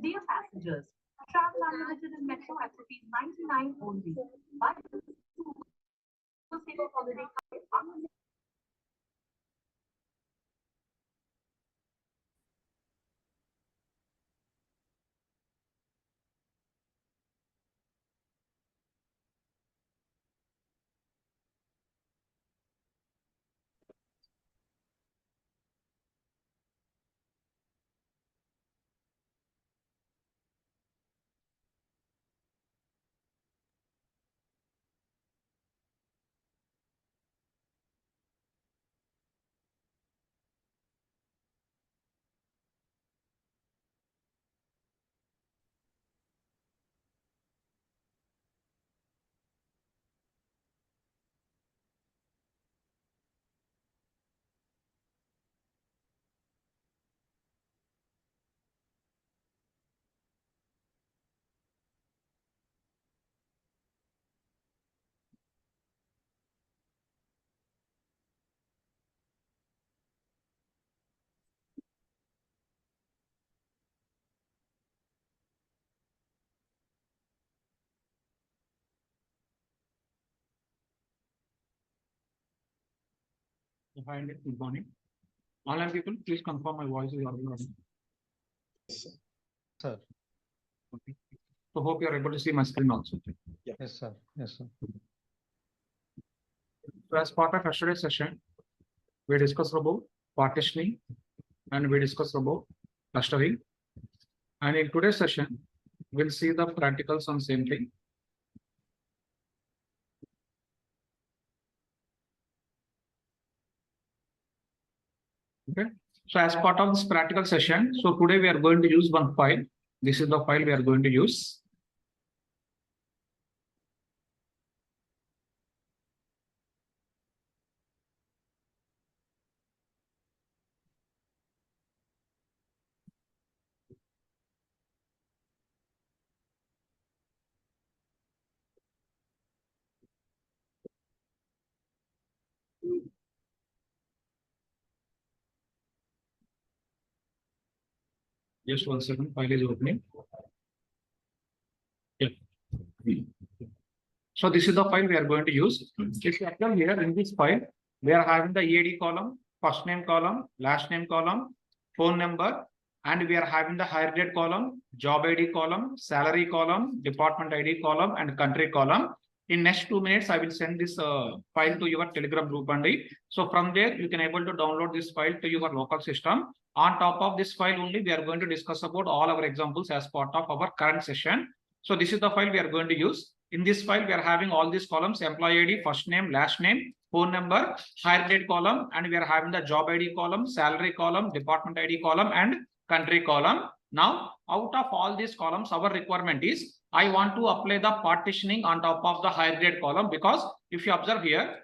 Dear passengers, travel unlimited in Metro at ₹99 only. Buy the super saver holiday unlimited. Hi, good morning. Online people, please confirm my voice is audible. Yes, Sir. Okay. So hope you are able to see my screen also. Yes, sir. Yes, sir. So as part of yesterday's session, we discussed about partitioning and we discussed about clustering. And in today's session, we'll see the practicals on same thing. Okay. So as part of this practical session, so today we are going to use one file. This is the file we are going to use. Just 1 second, file is opening. Yeah. So this is the file we are going to use. If you observe here in this file, we are having the EAD column, first name column, last name column, phone number, and we are having the hire date column, job ID column, salary column, department ID column, and country column. In next 2 minutes, I will send this file to your Telegram group only. So from there, you can able to download this file to your local system. On top of this file only, we are going to discuss about all our examples as part of our current session. So this is the file we are going to use. In this file, we are having all these columns: employee ID, first name, last name, phone number, hire date column, and we are having the job ID column, salary column, department ID column, and country column. Now, out of all these columns, our requirement is I want to apply the partitioning on top of the hire date column, because if you observe here,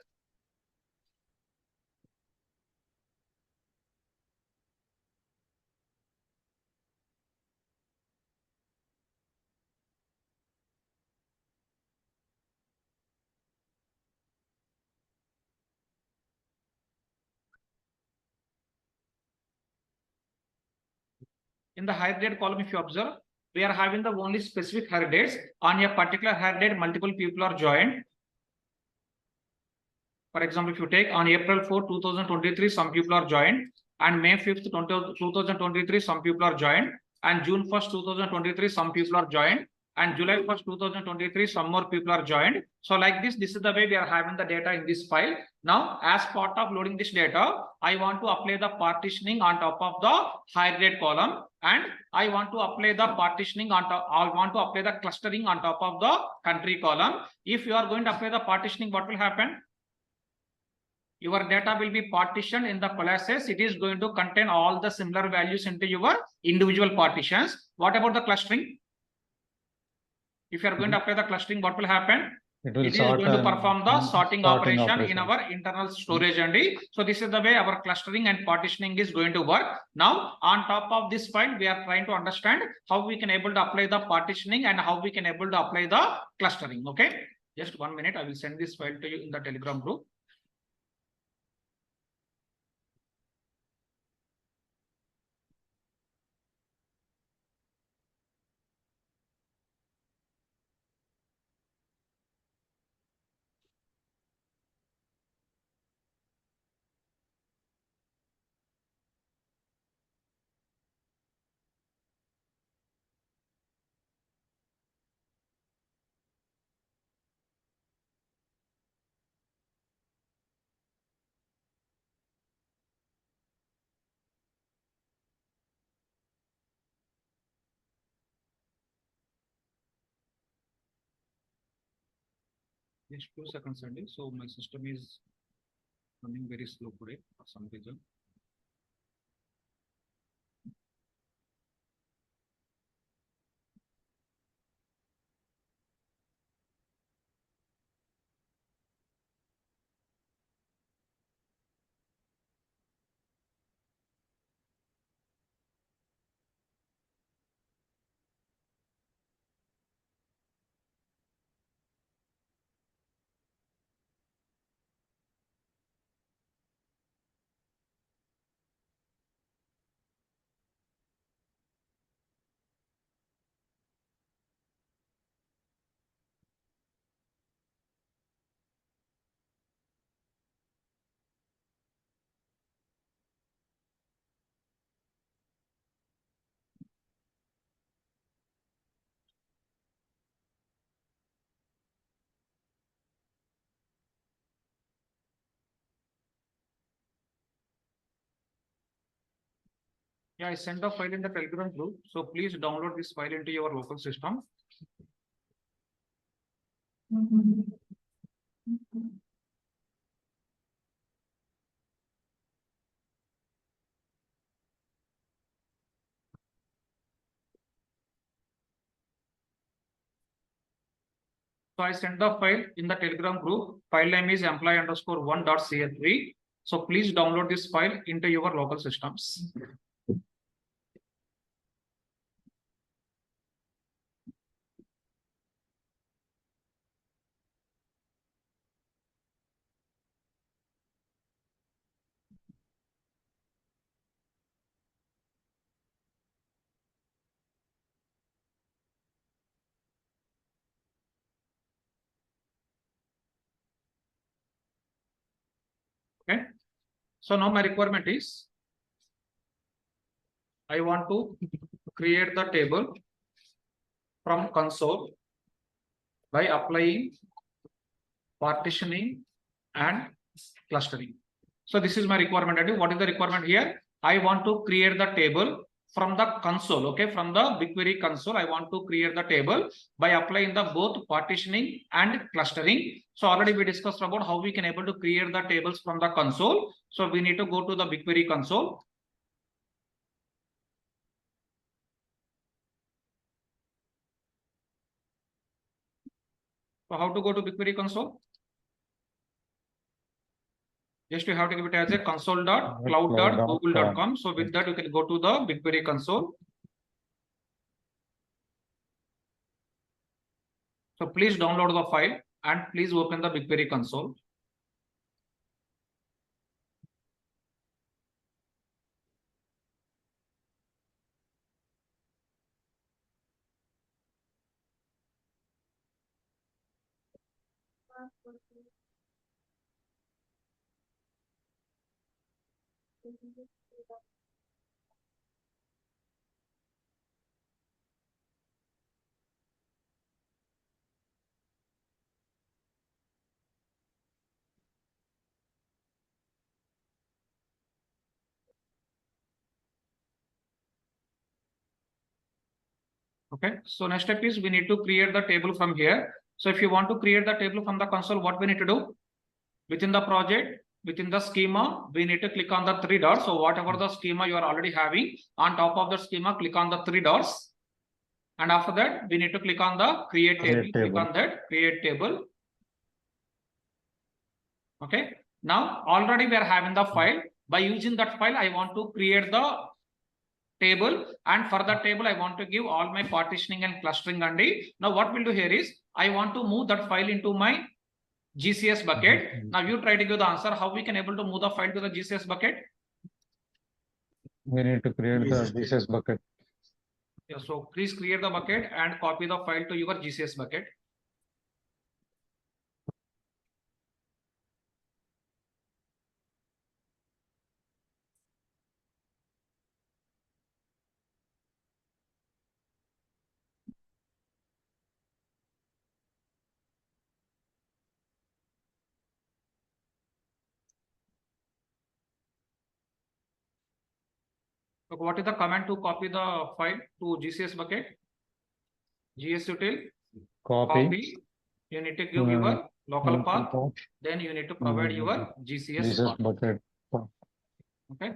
in the hire date column, if you observe, we are having the only specific hire dates. On a particular hire date, multiple people are joined. For example, if you take on April 4, 2023, some people are joined, and May 5th, 2023, some people are joined, and June 1st, 2023, some people are joined, and July 1st, 2023, some more people are joined. So like this is the way we are having the data in this file. Now, as part of loading this data, I want to apply the partitioning on top of the hire date column, and I want to apply the partitioning on top, I want to apply the clustering on top of the country column. If you are going to apply the partitioning, what will happen? Your data will be partitioned in the classes. It is going to contain all the similar values into your individual partitions. What about the clustering? If you are going to apply the clustering, what will happen? It It is going to perform the sorting operation in our internal storage only. So this is the way our clustering and partitioning is going to work. Now, on top of this file, we are trying to understand how we can able to apply the partitioning and how we can able to apply the clustering. Okay, just 1 minute. I will send this file to you in the Telegram group. Just 2 seconds, Andy. So my system is running very slow today for some reason. Yeah, I sent the file in the Telegram group. So please download this file into your local system. So I sent the file in the Telegram group. File name is employee_1.csv. So please download this file into your local systems. Okay. So now my requirement is I want to create the table from console by applying partitioning and clustering. So this is my requirement. What is the requirement here? I want to create the table from the console. Okay, from the BigQuery console, I want to create the table by applying the both partitioning and clustering. So already we discussed about how we can able to create the tables from the console. So we need to go to the BigQuery console. So how to go to BigQuery console? Just you have to give it as a console.cloud.google.com. So with that, you can go to the BigQuery console. So please download the file and please open the BigQuery console. Okay, so next step is we need to create the table from here. So if you want to create the table from the console, what we need to do? Within the project, within the schema, we need to click on the 3 dots. So whatever the schema you are already having, on top of the schema, click on the 3 dots. And after that, we need to click on the create table. Click on that create table. Okay, now already we are having the file. By using that file, I want to create the table, and for that table I want to give all my partitioning and clustering. And now what we'll do here is I want to move that file into my GCS bucket. Now you try to give the answer how we can able to move the file to the GCS bucket. We need to create the GCS bucket. Yeah, so please create the bucket and copy the file to your GCS bucket. So what is the command to copy the file to GCS bucket? GS util Copy. You need to give your local path, then you need to provide your GCS path. bucket. Okay.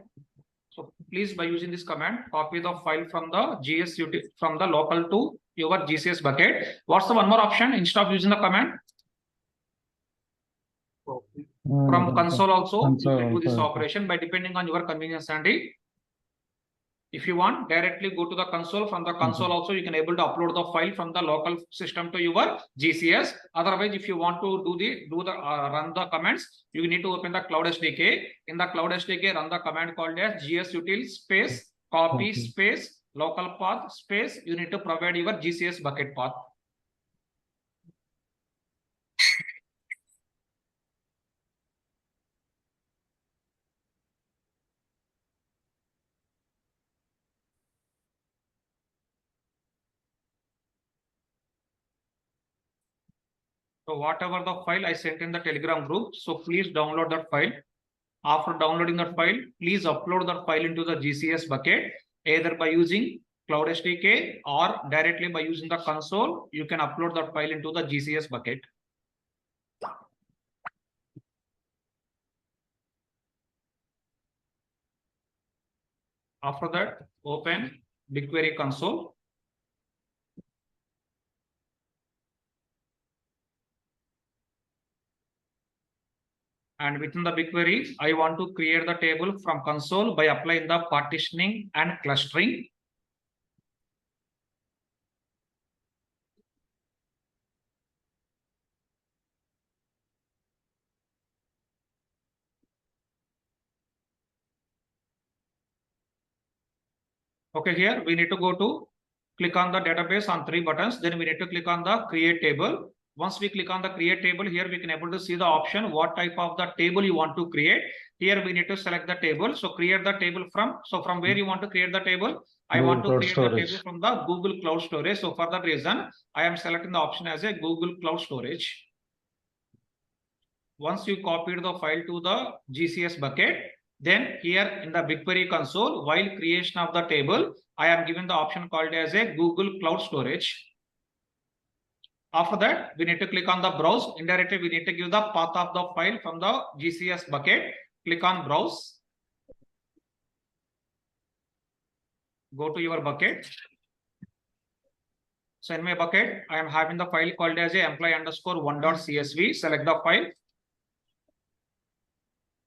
So please, by using this command, copy the file from the from the local to your GCS bucket. What's the one more option instead of using the command? From console also, you can do this operation by depending on your convenience and it. If you want, directly go to the console. From the console also, you can able to upload the file from the local system to your GCS. Otherwise, if you want to run the commands, you need to open the Cloud SDK. In the Cloud SDK, run the command called as gsutil space copy space local path space. You need to provide your GCS bucket path. So whatever the file I sent in the Telegram group, so please download that file. After downloading that file, please upload that file into the GCS bucket, either by using Cloud SDK or directly by using the console. You can upload that file into the GCS bucket. After that, open BigQuery console. And within the BigQuery, I want to create the table from console by applying the partitioning and clustering. Okay, here we need to go to click on the database on 3 buttons. Then we need to click on the create table. Once we click on the create table, here we can able to see the option what type of the table you want to create. Here we need to select the table. So create the table from. So from where you want to create the table? I want to create the table from the Google Cloud Storage. So for that reason, I am selecting the option as a Google Cloud Storage. Once you copied the file to the GCS bucket, then here in the BigQuery console, while creation of the table, I am given the option called as a Google Cloud Storage. After that, we need to click on the browse. Indirectly, we need to give the path of the file from the GCS bucket. Click on browse. Go to your bucket. So in my bucket, I am having the file called as a employee_1.csv. Select the file.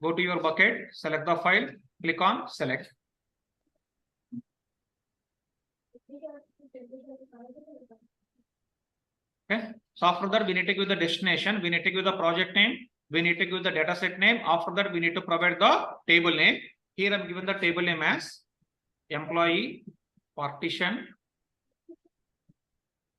Go to your bucket, select the file, click on select. Okay. So after that, we need to give the destination, we need to give the project name, we need to give the dataset name. After that, we need to provide the table name. Here I'm given the table name as employee partition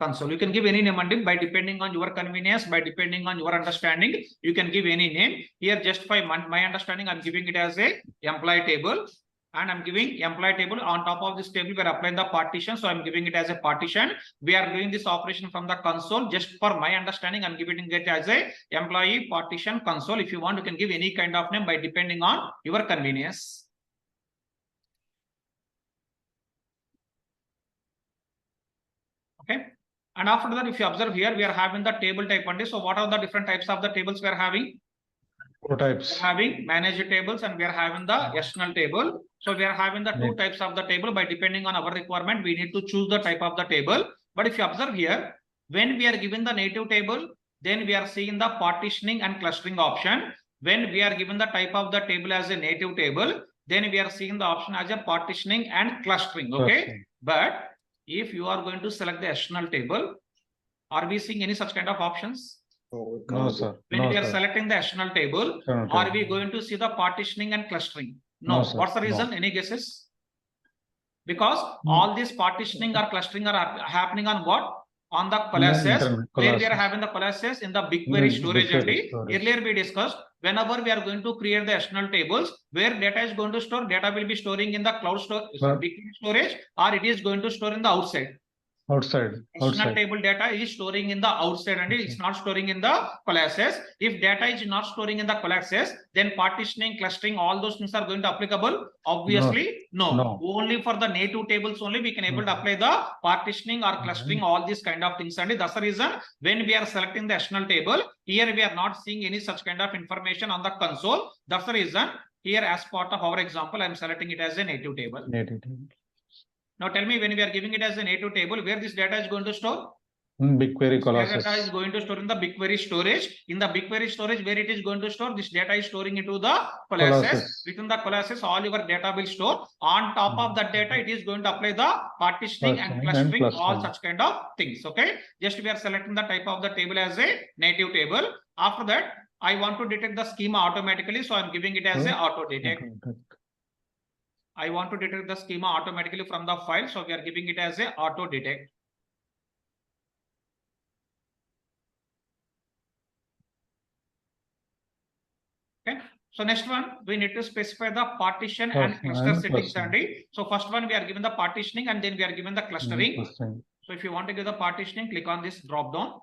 console. You can give any name and by depending on your convenience, by depending on your understanding, you can give any name. Here, just by my understanding, I'm giving it as a employee table, and I'm giving employee table. On top of this table, we're applying the partition, so I'm giving it as a partition. We are doing this operation from the console. Just for my understanding, I'm giving it as a employee partition console. If you want, you can give any kind of name by depending on your convenience. Okay. And after that, if you observe here, we are having the table type only. So what are the different types of the tables we are having? 4 types. We are having managed tables and we are having the external table. So we are having the 2 types of the table. By depending on our requirement, we need to choose the type of the table. But if you observe here, when we are given the native table, then we are seeing the partitioning and clustering option. When we are given the type of the table as a native table, then we are seeing the option as a partitioning and clustering. Okay. But if you are going to select the external table, are we seeing any such kind of options? No, sir. When we are selecting the external table, are we going to see the partitioning and clustering? No. What's the reason? Any guesses? Because all this partitioning or clustering are happening on what? On the classes. Where we are having the classes in the BigQuery storage only. Earlier we discussed, whenever we are going to create the external tables, where data is going to store, data will be storing in the cloud BigQuery storage, or it is going to store in the outside. Outside. External Outside. table data is storing in the outside and it's not storing in the classes. If data is not storing in the classes, then partitioning, clustering, all those things are going to applicable. Obviously, no. Only for the native tables only we can able to apply the partitioning or clustering, all these kind of things. And that's the reason when we are selecting the external table, here we are not seeing any such kind of information on the console. That's the reason here as part of our example, I'm selecting it as a native table. Native table. Now tell me, when we are giving it as a native table, where this data is going to store? BigQuery This data is going to store in the BigQuery storage. In the BigQuery storage, where it is going to store, this data is storing into the classes. Within the classes, all your data will store. On top of that data, it is going to apply the partitioning and clustering, all such kind of things. Okay. Just we are selecting the type of the table as a native table. After that, I want to detect the schema automatically. So I'm giving it as a auto detect. I want to detect the schema automatically from the file. So we are giving it as a auto detect. Okay. So next one, we need to specify the partition and cluster settings. So first one, we are given the partitioning and then we are given the clustering. So if you want to give the partitioning, click on this drop down.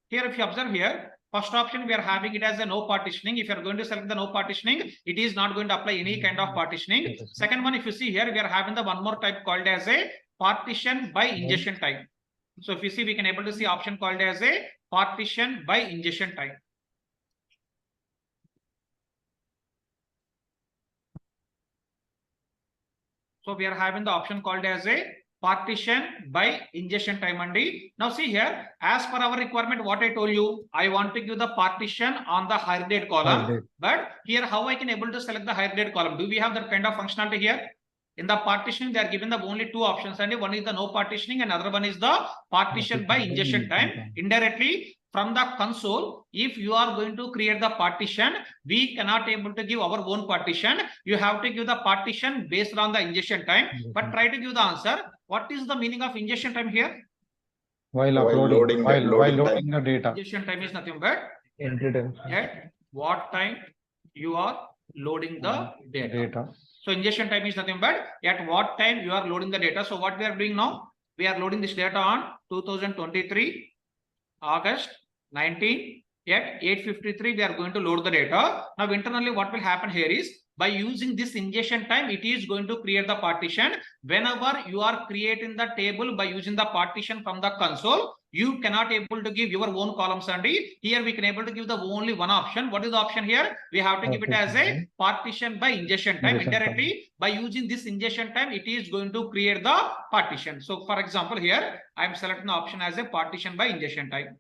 Here, if you observe here, first option, we are having it as a no partitioning. If you are going to select the no partitioning, it is not going to apply any kind of partitioning. Second one, if you see here, we are having the one more type called as a partition by ingestion type. So if you see, we can able to see option called as a partition by ingestion type. So we are having the option called as a partition by ingestion time. And now see here, as per our requirement, what I told you, I want to give the partition on the higher date column. But here, how I can able to select the higher date column? Do we have that kind of functionality here? In the partitioning, they are given the only two options, and one is the no partitioning, and another one is the partition by ingestion time. Indirectly, from the console, if you are going to create the partition, we cannot able to give our own partition. You have to give the partition based on the ingestion time. But try to give the answer. What is the meaning of ingestion time here? While loading the data. Ingestion time is nothing but at what time you are loading the data. So ingestion time is nothing but at what time you are loading the data. So what we are doing now, we are loading this data on 2023 August 19 at 8:53. We are going to load the data. Now internally, what will happen here is, by using this ingestion time, it is going to create the partition. Whenever you are creating the table by using the partition from the console, you cannot able to give your own columns. And here we can able to give the only one option. What is the option here? We have to give it as a partition by ingestion time. Indirectly, by using this ingestion time, it is going to create the partition. So for example, here I am selecting the option as a partition by ingestion time.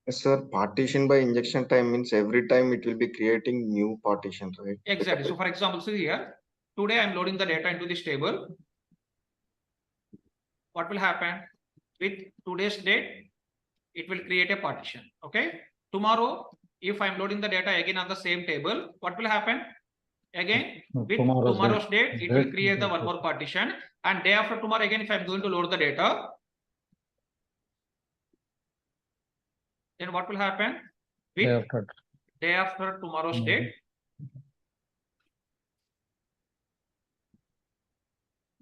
Yes, sir, partition by injection time means every time it will be creating new partition, right? Exactly. So for example, see here, today I'm loading the data into this table. What will happen? With today's date, it will create a partition. Okay. Tomorrow, if I'm loading the data again on the same table, what will happen? Again, with tomorrow's date, it will create the one more partition. And day after tomorrow, again, if I'm going to load the data, then what will happen? With day after tomorrow's date,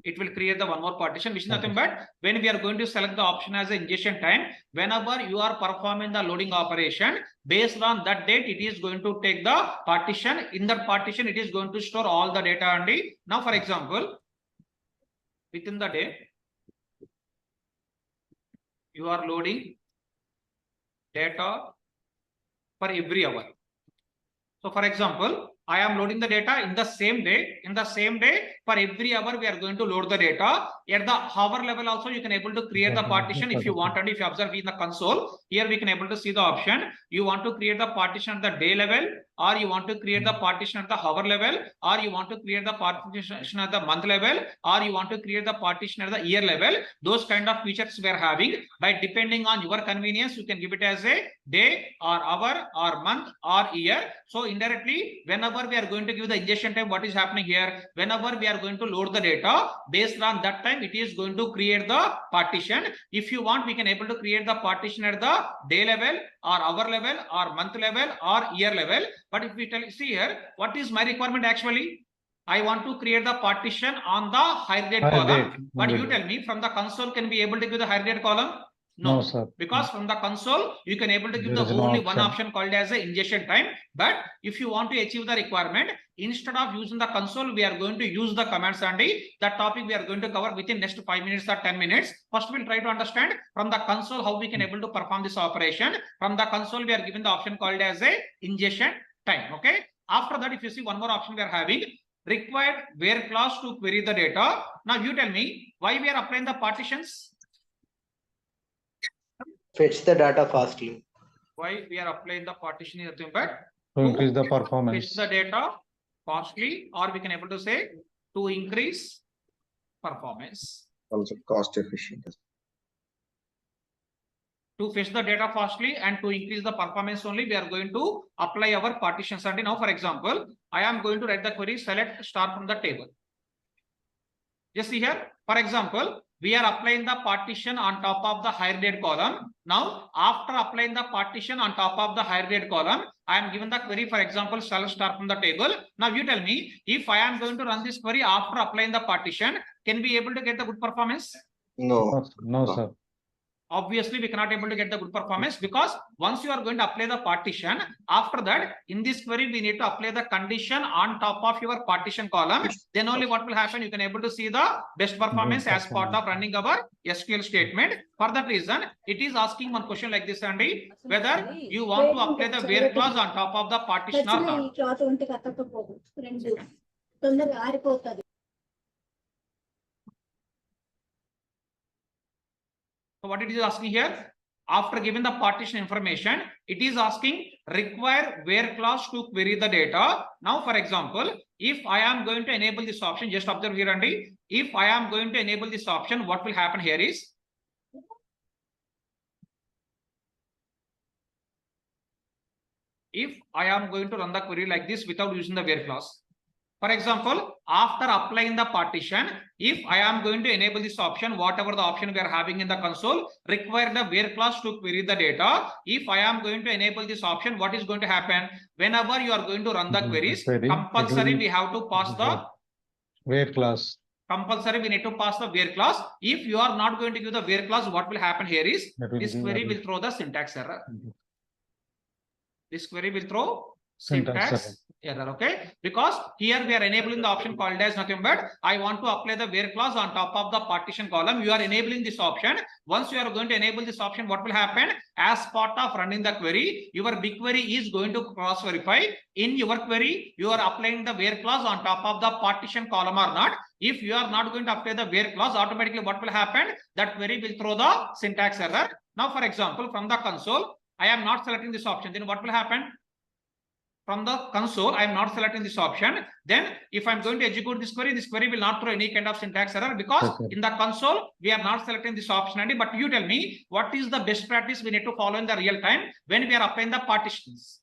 it will create the one more partition, which is nothing but when we are going to select the option as a ingestion time, whenever you are performing the loading operation, based on that date, it is going to take the partition. In that partition, it is going to store all the data. And now, for example, within the day, you are loading data for every hour. So for example, I am loading the data in the same day. In the same day, for every hour, we are going to load the data. At the hour level also, you can able to create the partition if you want. And if you observe in the console, here we can able to see the option. You want to create the partition at the day level, or you want to create the partition at the hour level, or you want to create the partition at the month level, or you want to create the partition at the year level. Those kind of features we are having. By depending on your convenience, you can give it as a day or hour or month or year. So indirectly, whenever we are going to give the ingestion time, what is happening here? Whenever we are going to load the data, based on that time, it is going to create the partition. If you want, we can able to create the partition at the day level or hour level or month level or year level. But if we see here, what is my requirement actually? I want to create the partition on the higher date Higher column. date, But you only. tell me from the console can be able to give the higher date column? No, sir. Because from the console, you can able to give There the is no only one option. option called as a ingestion time. But if you want to achieve the requirement, instead of using the console, we are going to use the commands and that topic we are going to cover within next 5 minutes or 10 minutes. First, we'll try to understand from the console how we can able to perform this operation. From the console, we are given the option called as a ingestion time. Okay. After that, if you see one more option we are having, required where clause to query the data. Now you tell me why we are applying the partitions. Fetch the data fastly. Why we are applying the partitioning nothing but To increase the performance. fetch the data fastly, or we can able to say to increase performance. Also cost efficient. To fetch the data fastly and to increase the performance only, we are going to apply our partitions. And now, for example, I am going to write the query select star from the table. Just see here, for example, we are applying the partition on top of the higher date column. Now, after applying the partition on top of the higher date column, I am given the query, for example, select star from the table. Now, you tell me if I am going to run this query after applying the partition, can we able to get the good performance? No. No, sir. Obviously, we cannot able to get the good performance because once you are going to apply the partition, after that, in this query, we need to apply the condition on top of your partition column. Then only what will happen, you can able to see the best performance as part of running our SQL statement. For that reason, it is asking one question like this, Andy, whether you want to apply the where clause on top of the partition or not. So what it is asking here, after giving the partition information, it is asking require where clause to query the data. Now, for example, if I am going to enable this option, just observe here, Andy. If I am going to enable this option, what will happen here is, if I am going to run the query like this without using the where clause. For example, after applying the partition, if I am going to enable this option, whatever the option we are having in the console, require the where clause to query the data. If I am going to enable this option, what is going to happen? Whenever you are going to run the queries, compulsory we have to pass the where clause. Compulsory we need to pass the where clause. If you are not going to give the where clause, what will happen here is this query will throw the syntax error. This query will throw syntax error, okay? Because here we are enabling the option called as nothing but I want to apply the where clause on top of the partition column. You are enabling this option. Once you are going to enable this option, what will happen? As part of running the query, your BigQuery is going to cross verify in your query you are applying the where clause on top of the partition column or not. If you are not going to apply the where clause, automatically what will happen? That query will throw the syntax error. Now, for example, from the console, I am not selecting this option. Then what will happen? From the console, I am not selecting this option. Then if I'm going to execute this query will not throw any kind of syntax error because in the console, we are not selecting this option. But you tell me, what is the best practice we need to follow in the real time when we are applying the partitions?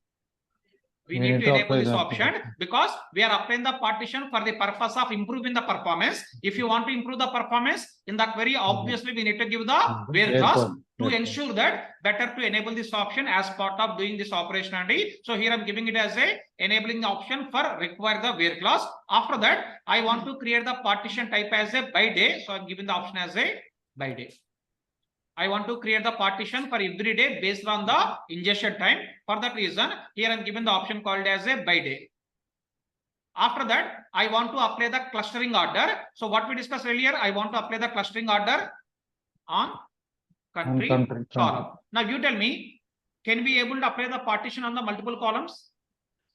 We need to enable this option because we are applying the partition for the purpose of improving the performance. If you want to improve the performance in the query, obviously we need to give the where clause to ensure that better to enable this option as part of doing this operation. So here I'm giving it as a enabling option for require the where clause. After that, I want to create the partition type as a by day. So I'm giving the option as a by day. I want to create the partition for every day based on the ingestion time. For that reason, here I'm given the option called as a by day. After that, I want to apply the clustering order. So what we discussed earlier, I want to apply the clustering order on country column. Now you tell me, can we able to apply the partition on the multiple columns?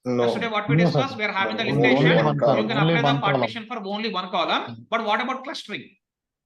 No. Yesterday what we discussed, we are having the limitation. You can apply the partition for only one column. But what about clustering?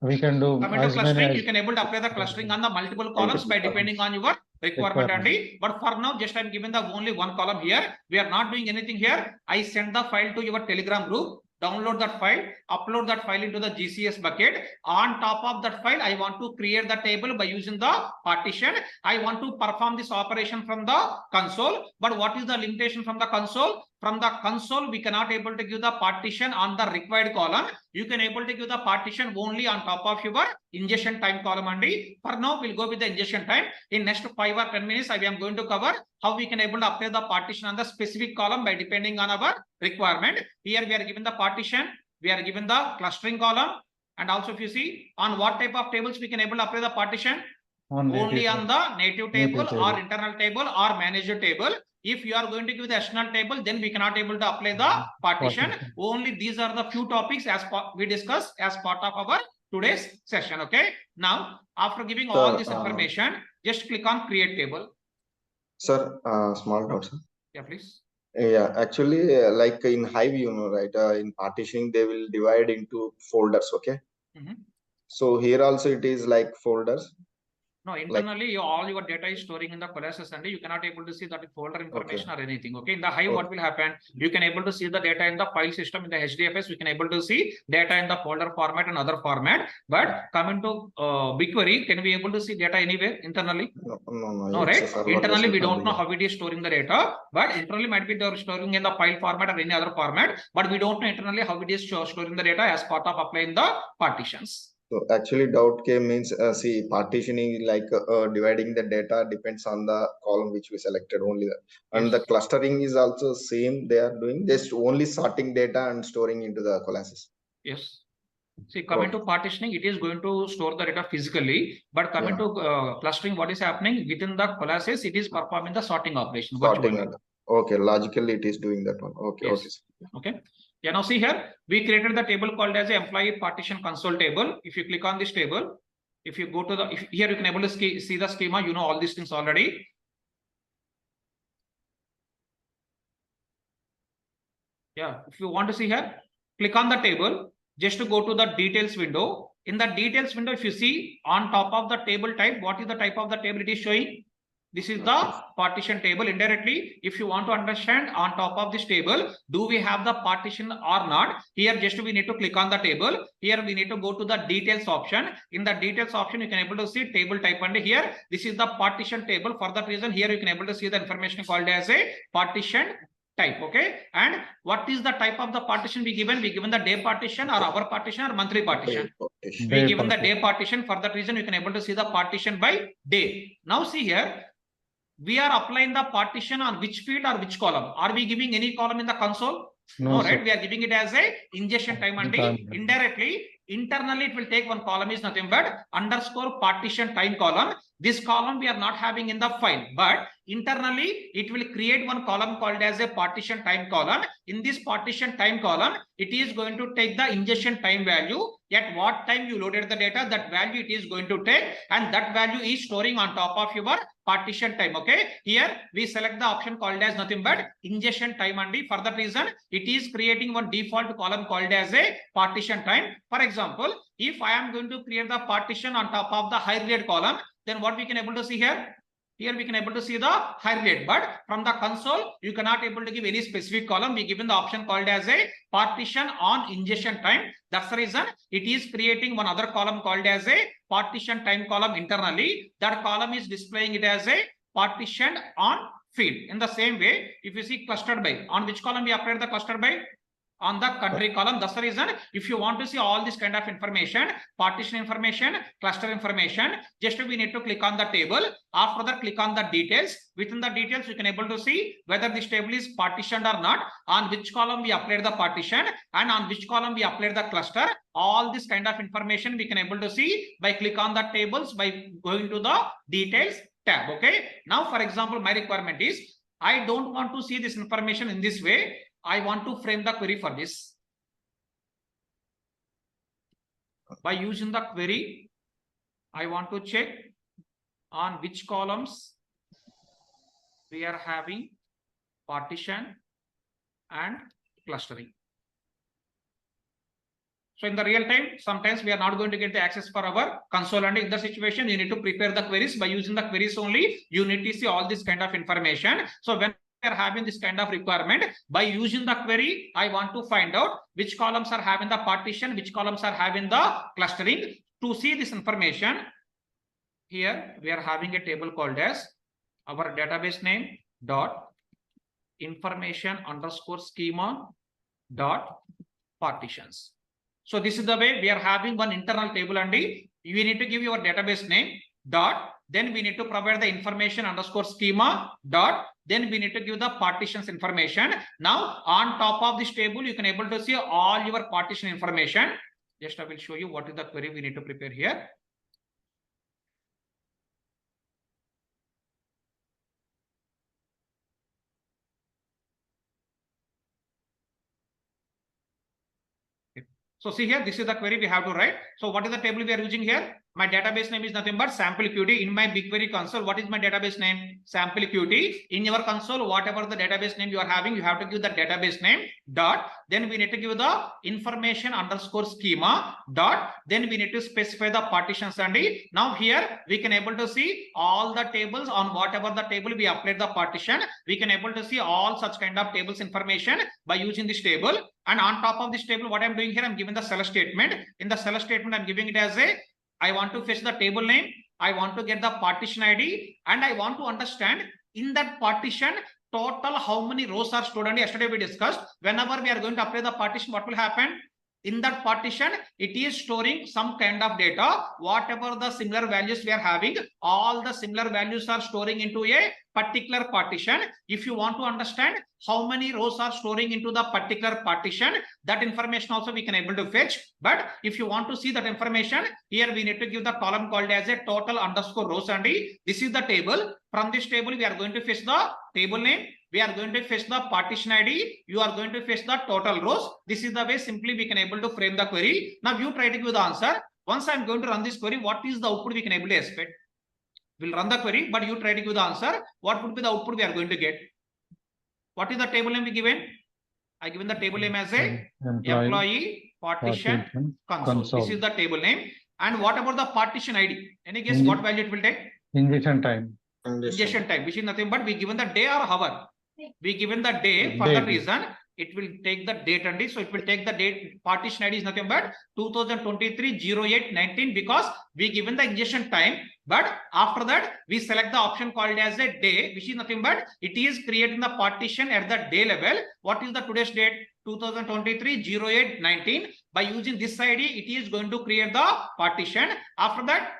We can do clustering, you can able to apply the clustering on the multiple columns by depending on your requirement only. But for now, just I'm given the only one column here. We are not doing anything here. I send the file to your Telegram group. Download that file, upload that file into the GCS bucket. On top of that file, I want to create the table by using the partition. I want to perform this operation from the console. But what is the limitation from the console? from the console, we cannot able to give the partition on the required column. You can able to give the partition only on top of your ingestion time column only. For now, we'll go with the ingestion time. In next 5 or 10 minutes, I am going to cover how we can able to apply the partition on the specific column by depending on our requirement. Here we are given the partition, we are given the clustering column, and also if you see on what type of tables we can able to apply the partition. Only on the native table or internal table or manager table. If you are going to give the external table, then we cannot able to apply the partition. Only these are the few topics as we discussed as part of our today's session. Okay. Now, after giving all this information, just click on create table. Sir, small doubt, sir. Yeah, please. Yeah, actually, like in Hive, you know, right? In partitioning, they will divide into folders. Okay. So here also it is like folders. No, internally, all your data is storing in the Colossus, and you cannot able to see that folder information or anything. Okay, in the Hive, what will happen? You can able to see the data in the file system in the HDFS. We can able to see data in the folder format and other format. But coming to BigQuery, can we able to see data anywhere internally? No, right? Internally, we don't know how it is storing the data, but internally might be they're storing in the file format or any other format. But we don't know internally how it is storing the data as part of applying the partitions. So actually doubt came means see partitioning like dividing the data depends on the column which we selected only and the clustering is also same they are doing just only sorting data and storing into the Colossus. Yes. See, coming to partitioning, it is going to store the data physically, but coming to clustering, what is happening within the Colossus, it is performing the sorting operation. Okay, logically it is doing that one. Okay, yes. Okay. Yeah, now see here, we created the table called as a employee partition console table. If you click on this table, if you go to the, here you can able to see the schema, you know all these things already. Yeah, if you want to see here, click on the table, just to go to the details window. In the details window, if you see on top of the table type, what is the type of the table it is showing? This is the partition table. Indirectly, if you want to understand on top of this table, do we have the partition or not? Here, just we need to click on the table. Here, we need to go to the details option. In the details option, you can able to see table type. And here, this is the partition table. For that reason, here you can able to see the information called as a partition type. Okay. And what is the type of the partition we given? We given the day partition or hour partition or monthly partition. We given the day partition. For that reason, you can able to see the partition by day. Now see here. We are applying the partition on which field or which column? Are we giving any column in the console? No, right? We are giving it as a ingestion time and indirectly, internally it will take one column is nothing but underscore partition time column. This column we are not having in the file, but internally it will create one column called as a partition time column. In this partition time column, it is going to take the ingestion time value. At what time you loaded the data, that value it is going to take, and that value is storing on top of your partition time. Okay, here we select the option called as nothing but ingestion time only. For that reason, it is creating one default column called as a partition time. For example, if I am going to create the partition on top of the high rate column, then what we can able to see here? Here we can able to see the high rate, but from the console, you cannot able to give any specific column. We given the option called as a partition on ingestion time. That's the reason it is creating one other column called as a partition time column internally. That column is displaying it as a partition on field. In the same way, if you see clustered by, on which column we applied the clustered by? On the country column. That's the reason if you want to see all this kind of information, partition information, cluster information, just we need to click on the table. After that, click on the details. Within the details, you can able to see whether this table is partitioned or not, on which column we applied the partition, and on which column we applied the cluster. All this kind of information we can able to see by click on the tables by going to the details tab. Okay. Now, for example, my requirement is I don't want to see this information in this way. I want to frame the query for this. By using the query, I want to check on which columns we are having partition and clustering. So in the real time, sometimes we are not going to get the access for our console, and in the situation, you need to prepare the queries. By using the queries only, you need to see all this kind of information. So when are having this kind of requirement, by using the query, I want to find out which columns are having the partition, which columns are having the clustering. To see this information, here we are having a table called as our database name dot information underscore schema dot partitions. So this is the way we are having one internal table and you need to give your database name dot, then we need to provide the information underscore schema dot, then we need to give the partitions information. Now on top of this table, you can able to see all your partition information. Just I will show you what is the query we need to prepare here. So see here, this is the query we have to write. So what is the table we are using here? My database name is nothing but sample QT. In my BigQuery console, what is my database name? Sample QT. In your console, whatever the database name you are having, you have to give the database name dot. Then we need to give the information underscore schema dot. Then we need to specify the partitions and now here we can able to see all the tables on whatever the table we applied the partition. We can able to see all such kind of tables information by using this table. And on top of this table, what I'm doing here, I'm giving the select statement. In the select statement, I'm giving it as I want to fetch the table name, I want to get the partition ID, and I want to understand in that partition total how many rows are stored. And yesterday we discussed whenever we are going to apply the partition, what will happen? In that partition, it is storing some kind of data. Whatever the similar values we are having, all the similar values are storing into a particular partition. If you want to understand how many rows are storing into the particular partition, that information also we can able to fetch. But if you want to see that information, here we need to give the column called as a total underscore rows and this is the table. From this table, we are going to fetch the table name. We are going to fetch the partition ID. You are going to fetch the total rows. This is the way simply we can able to frame the query. Now you try to give the answer. Once I'm going to run this query, what is the output we can able to expect? We'll run the query, but you try to give the answer. What would be the output we are going to get? What is the table name we given? I given the table name as a employee partition console. This is the table name. And what about the partition ID? Any guess what value it will take? Ingestion time. Ingestion time, which is nothing but we given the day or hour. We given the day for that reason. It will take the date and day. So it will take the date. Partition ID is nothing but 2023-08-19 because we given the ingestion time. But after that, we select the option called as a day, which is nothing but it is creating the partition at the day level. What is the today's date? 2023-08-19. By using this ID, it is going to create the partition. After that,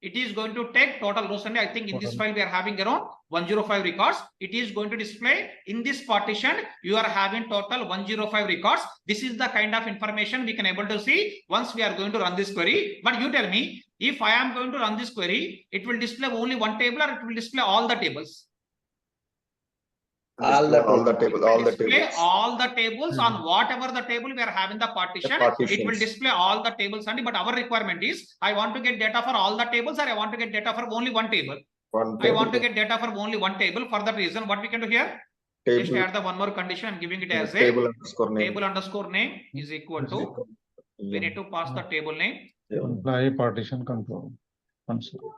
it is going to take total rows and I think in this file we are having around 105 records. It is going to display in this partition. You are having total 105 records. This is the kind of information we can able to see once we are going to run this query. But you tell me, if I am going to run this query, it will display only one table or it will display all the tables? All the tables on whatever the table we are having the partition. It will display all the tables only. But our requirement is I want to get data for all the tables or I want to get data for only one table. I want to get data for only one table. For that reason, what we can do here? Just add the one more condition. I'm giving it as a table underscore name is equal to. We need to pass the table name. Employee partition control console.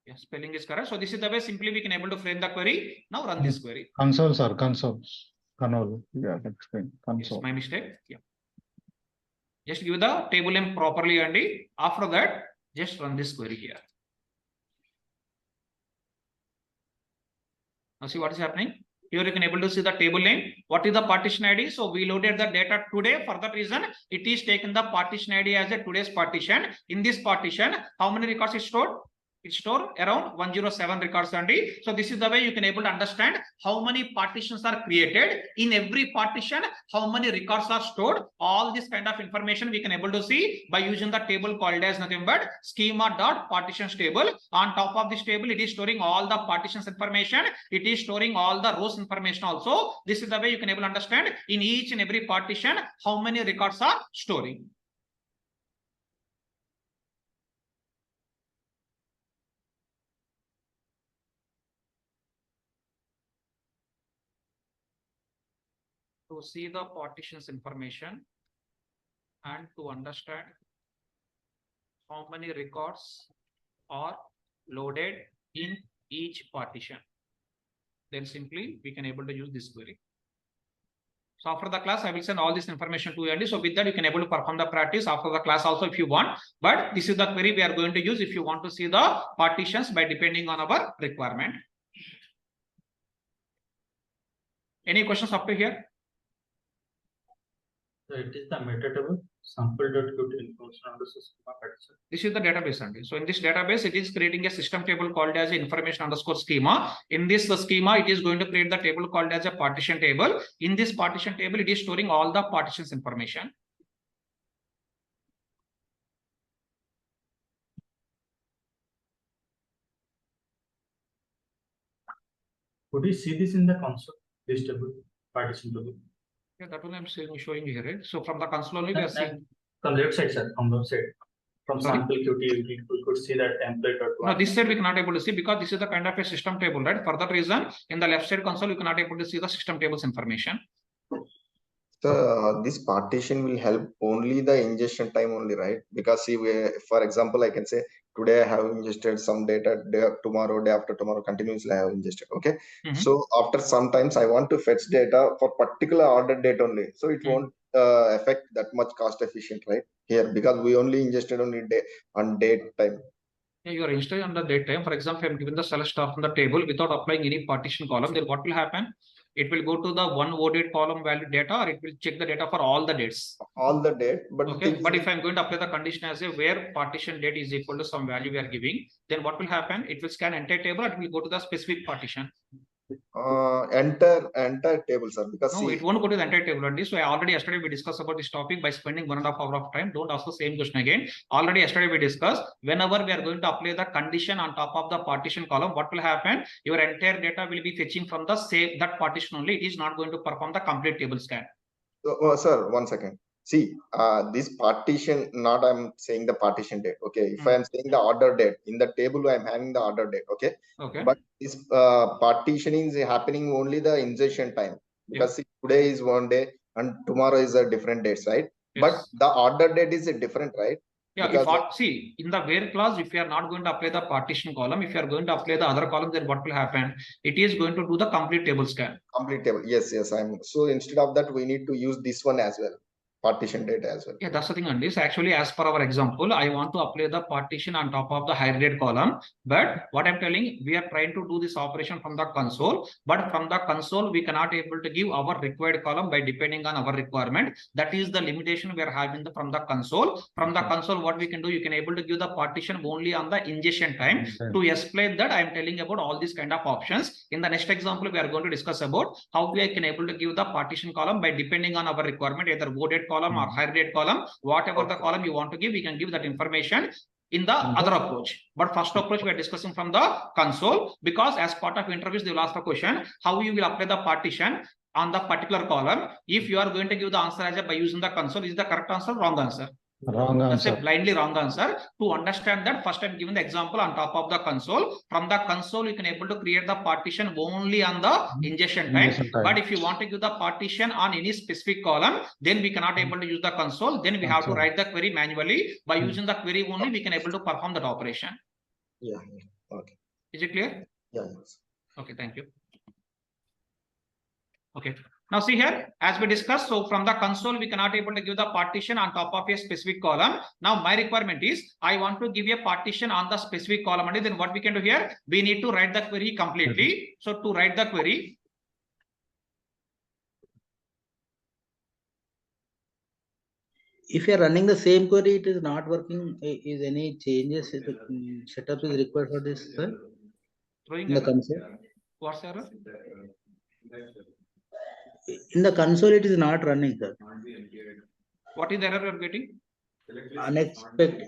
Yeah, spelling is correct. So this is the way simply we can able to frame the query. Now run this query. Console, sir. Console. Yeah, that's fine. Console. Yes, my mistake. Yeah. Just give the table name properly and after that, just run this query here. Now see what is happening. Here you can able to see the table name. What is the partition ID? So we loaded the data today. For that reason, it is taken the partition ID as a today's partition. In this partition, how many records is stored? It's stored around 107 records only. So this is the way you can able to understand how many partitions are created. In every partition, how many records are stored. All this kind of information we can able to see by using the table called as nothing but schema.partitions table. On top of this table, it is storing all the partitions information. It is storing all the rows information also. This is the way you can able to understand in each and every partition how many records are storing. To see the partitions information and to understand how many records are loaded in each partition, then simply we can able to use this query. So after the class, I will send all this information to you. So with that, you can able to perform the practice after the class also if you want. But this is the query we are going to use if you want to see the partitions by depending on our requirement. Any questions up to here? So it is the meta table sample.qt information on the system of partition. This is the database only. So in this database, it is creating a system table called as information underscore schema. In this schema, it is going to create the table called as a partition table. In this partition table, it is storing all the partitions information. Could you see this in the console? This table, partition table. Yeah, that one I'm showing you here, right? So from the console only, we are seeing. From left side, sir. From left side. From Sorry? sample qt, we could see that template or No, this side we cannot able to see because this is the kind of a system table, right? For that reason, in the left side console, you cannot able to see the system tables information. So this partition will help only the ingestion time only, right? Because see, for example, I can say today I have ingested some data, tomorrow, day after tomorrow, continuously I have ingested. Okay. So after sometimes I want to fetch data for particular order date only. So it won't affect that much cost efficient, right? Here, because we only ingested only on date time. Yeah, you are instead on the date time. For example, I'm given the cell star from the table without applying any partition column. Then what will happen? It will go to the one ODate column value data, or it will check the data for all the dates. All the date, but okay. But if I'm going to apply the condition as a where partition date is equal to some value we are giving, then what will happen? It will scan entire table. It will go to the specific partition. Entire table, sir. Because no, it won't go to the entire table only. So already yesterday we discussed about this topic by spending 1.5 hours of time. Don't ask the same question again. Already yesterday we discussed whenever we are going to apply the condition on top of the partition column, what will happen? Your entire data will be fetching from the same that partition only. It is not going to perform the complete table scan. So, sir, 1 second. See, this partition, not I'm saying the partition date. Okay. If I'm saying the order date, in the table, I'm having the order date. Okay. Okay. But this partitioning is happening only the ingestion time. Because see, today is one day and tomorrow is a different dates, right? Yes. But the order date is different, right? Yeah, if see in the where clause, if you are not going to apply the partition column, if you are going to apply the other column, then what will happen? It is going to do the complete table scan. Complete table. Yes, yes. So instead of that, we need to use this one as well. Partition data as well. Yeah, that's the thing on this. Actually, as per our example, I want to apply the partition on top of the higher date column. But what I'm telling, we are trying to do this operation from the console. But from the console, we cannot able to give our required column by depending on our requirement. That is the limitation we are having from the console. From the console, what we can do, you can able to give the partition only on the ingestion time. To explain that, I am telling about all these kind of options. In the next example, we are going to discuss about how we can able to give the partition column by depending on our requirement, either ODate column or higher date column, whatever the column you want to give, we can give that information in the other approach. But first approach we are discussing from the console, because as part of interviews they will ask the question how you will apply the partition on the particular column. If you are going to give the answer as by using the console, is the correct answer, wrong answer? Wrong answer. That's a blindly wrong answer. To understand that, first I'm giving the example on top of the console. From the console, you can able to create the partition only on the ingestion time. But if you want to give the partition on any specific column, then we cannot able to use the console. Then we have to write the query manually. By using the query only, we can able to perform that operation. Yeah. Okay. Is it clear? Yeah. Yes. Okay. Thank you. Okay. Now see here, as we discussed, so from the console, we cannot able to give the partition on top of a specific column. Now my requirement is, I want to give a partition on the specific column. And then what we can do here, we need to write the query completely. So to write the query, if you are running the same query, it is not working. Is any changes setup is required for this, sir? throwing In the error. console. What's the error? In the console, it is not running, sir. What is the error you're getting?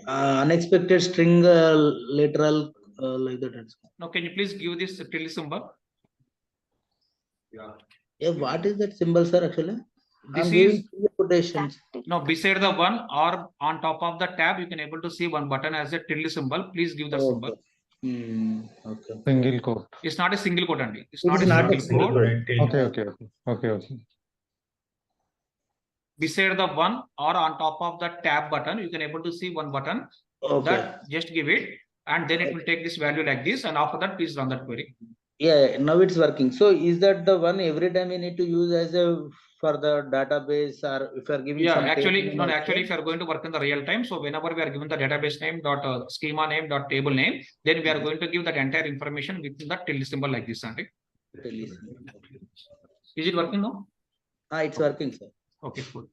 Unexpected string literal like that. Now, can you please give this tilde symbol? Yeah, what is that symbol, sir? Actually, This I'm is giving quotations. now beside the one or on top of the tab, you can able to see one button as a tilde symbol. Please give the symbol. Okay. Single quote. It's not a single quote only. It's It not is a not a single single quote. Okay. Beside the one or on top of the tab button, you can able to see one button. Okay. That just give it, and then it will take this value like this, and after that, please run that query. Yeah, now it's working. So is that the one every time you need to use as a for the database, or if you are giving some actually, table actually, if you are going to work in the real time, so whenever we are given the database name dot schema name dot table name, then we are going to give that entire information within the tilde symbol like this, only. Is it working now? It's working, sir. Okay, cool.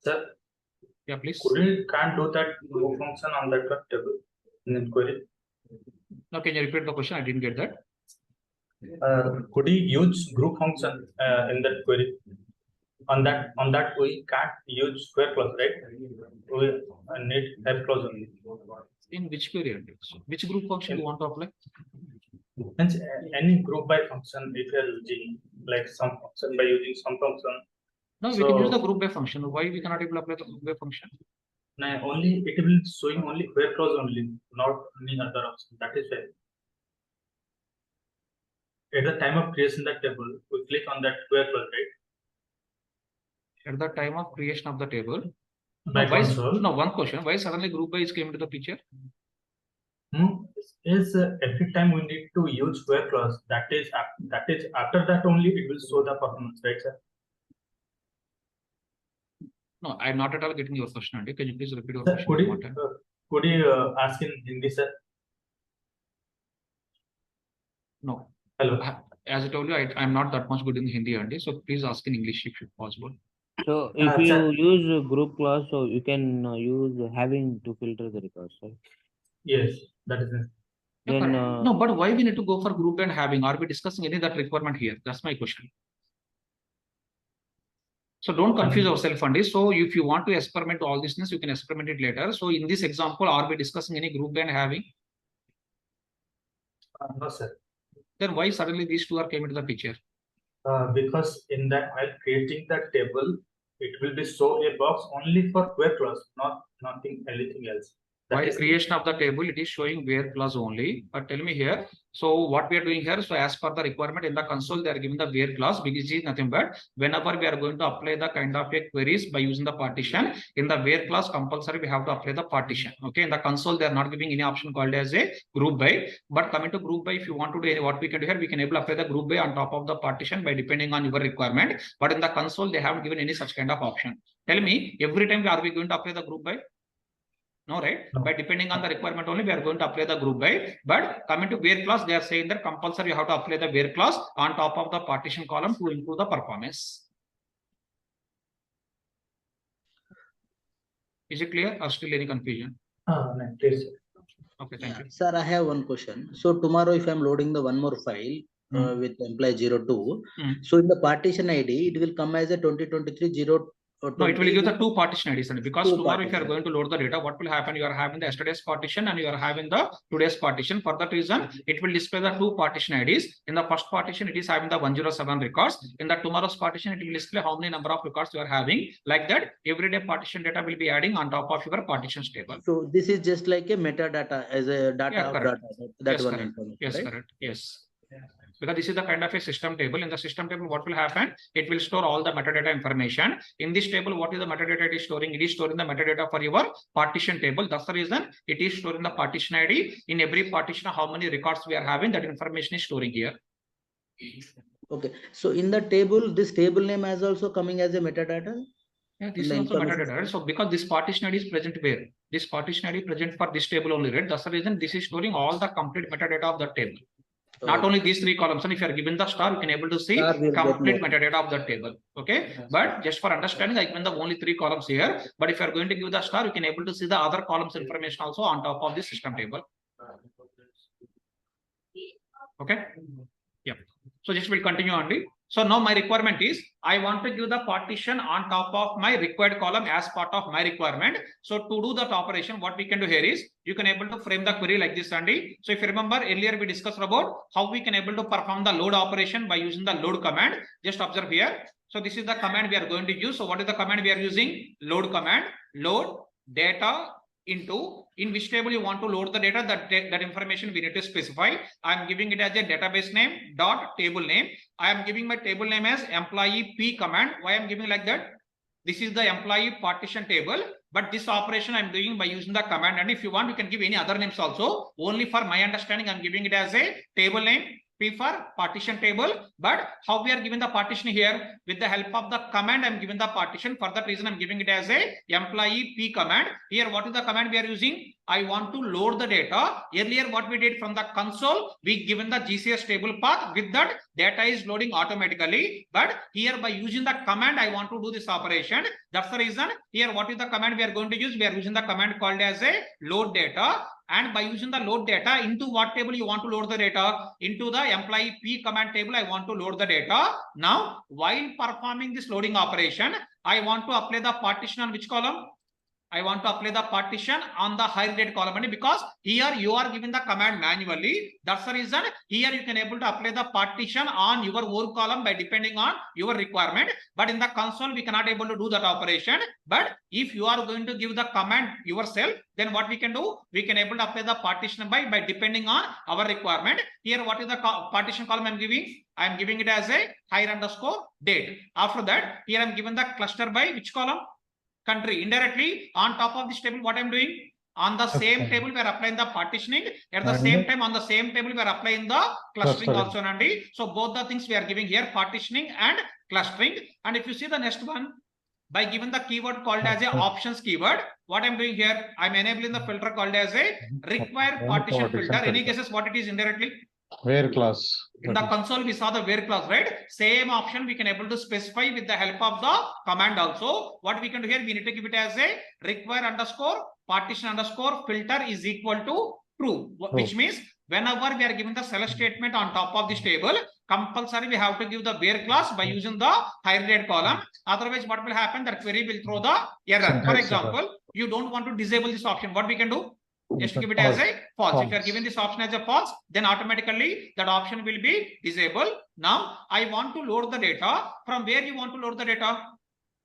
Sir, Yeah, please. query can't do that group function on that table in query. Now, can you repeat the question? I didn't get that. Could he use group function in that query? On that we can't use square clause, right? We need type clause only. In which query? Which group function you want to apply? Hence, any group by function, if you are using like some function by using some function. No, we can use the group by function. Why we cannot able to apply the group by function? No, only it will showing only query clause only, not any other option. That is why. At the time of creation that table, we click on that query clause, right? At the time of creation of the table. By console. No, one question. Why suddenly group by is came into the picture? Is every time we need to use square clause, that is after that only it will show the performance, right, sir? No, I'm not at all getting your question. Andy. Can you please repeat your Sir, question? Could you ask in Hindi, sir? No. Hello. As I told you, I'm not that much good in Hindi, Andy. So please ask in English if possible. So if you use a group clause, so you can use having to filter the records, right? Yes, that is it. Then no, but why we need to go for group and having? Are we discussing any that requirement here? That's my question. So don't confuse yourself, Andy. So if you want to experiment all this, you can experiment it later. So in this example, are we discussing any group and having? No, sir. Then why suddenly these two are came into the picture? Because in that while creating that table, it will be show a box only for query clause, nothing anything else. While creation of the table, it is showing where clause only. But tell me here. So what we are doing here, so as per the requirement in the console, they are giving the where clause, because it is nothing but whenever we are going to apply the kind of a queries by using the partition, in the where clause compulsory we have to apply the partition. Okay, in the console, they are not giving any option called as a group by. But coming to group by, if you want to do what we can do here, we can able to apply the group by on top of the partition by depending on your requirement. But in the console, they haven't given any such kind of option. Tell me, every time are we going to apply the group by? No, right? No. By depending on the requirement only, we are going to apply the group by. But coming to where clause, they are saying that compulsory you have to apply the where clause on top of the partition column to improve the performance. Is it clear or still any confusion? No, please. Okay, thank you. Sir, I have one question. So tomorrow, if I'm loading the one more file with employee 02, so in the partition ID, it will come as a 2023 0. No, it will give the two partition IDs, because tomorrow if you are going to load the data, what will happen? You are having the yesterday's partition and you are having the today's partition. For that reason, it will display the two partition IDs. In the first partition, it is having the 107 records. In the tomorrow's partition, it will display how many number of records you are having. Like that, everyday partition data will be adding on top of your partitions table. So this is just like a metadata as a data of data. That yes, one correct. information. Yes, right? correct. Yes. Because this is the kind of a system table. In the system table, what will happen? It will store all the metadata information. In this table, what is the metadata it is storing? It is storing the metadata for your partition table. That's the reason it is storing the partition ID. In every partition, how many records we are having, that information is storing here. Okay. So in the table, this table name is also coming as a metadata? Yeah, this is also metadata. So because this partition ID is present where? This partition ID present for this table only, right? That's the reason this is storing all the complete metadata of the table. Not only these three columns, and if you are given the star, you can able to see complete metadata of the table. Okay, but just for understanding, I given the only three columns here. But if you are going to give the star, you can able to see the other columns information also on top of this system table. Okay, yeah. So just will continue only. So now my requirement is I want to give the partition on top of my required column as part of my requirement. So to do that operation, what we can do here is you can able to frame the query like this, Andy. So if you remember earlier we discussed about how we can able to perform the load operation by using the load command. Just observe here. So this is the command we are going to use. So what is the command we are using? Load command. Load data into in which table you want to load the data, that information we need to specify. I am giving it as a database name dot table name. I am giving my table name as employee P command. Why I am giving like that? This is the employee partition table, but this operation I am doing by using the command. And if you want, you can give any other names also. Only for my understanding, I am giving it as a table name P for partition table. But how we are given the partition here? With the help of the command, I'm given the partition. For that reason, I'm giving it as a employee P command. Here, what is the command we are using? I want to load the data. Earlier, what we did from the console, we given the GCS table path. With that, data is loading automatically. But here, by using the command, I want to do this operation. That's the reason. Here, what is the command we are going to use? We are using the command called as a load data. And by using the load data, into what table you want to load the data? Into the employee P command table, I want to load the data. Now, while performing this loading operation, I want to apply the partition on which column? I want to apply the partition on the higher date column only, because here you are giving the command manually. That's the reason here you can able to apply the partition on your own column by depending on your requirement. But in the console, we cannot able to do that operation. But if you are going to give the command yourself, then what we can do? We can able to apply the partition by depending on our requirement. Here, what is the partition column I'm giving? I'm giving it as a higher underscore date. After that, here I'm given the cluster by which column? Country. Indirectly on top of this table, what I'm doing? On the same table, we are applying the partitioning. At the same time, on the same table, we are applying the clustering also, Nandi. So both the things we are giving here, partitioning and clustering. And if you see the next one, by giving the keyword called as a options keyword, what I'm doing here, I'm enabling the filter called as a require partition filter. Any guesses what it is indirectly? Where class? In the console, we saw the where clause, right? Same option we can able to specify with the help of the command also. What we can do here, we need to give it as a require underscore partition underscore filter is equal to true, which means whenever we are given the select statement on top of this table, compulsory we have to give the where clause by using the higher date column. Otherwise, what will happen? That query will throw the error. For example, you don't want to disable this option. What we can do? Just give it as a false. If you are given this option as a false, then automatically that option will be disabled. Now, I want to load the data. From where you want to load the data?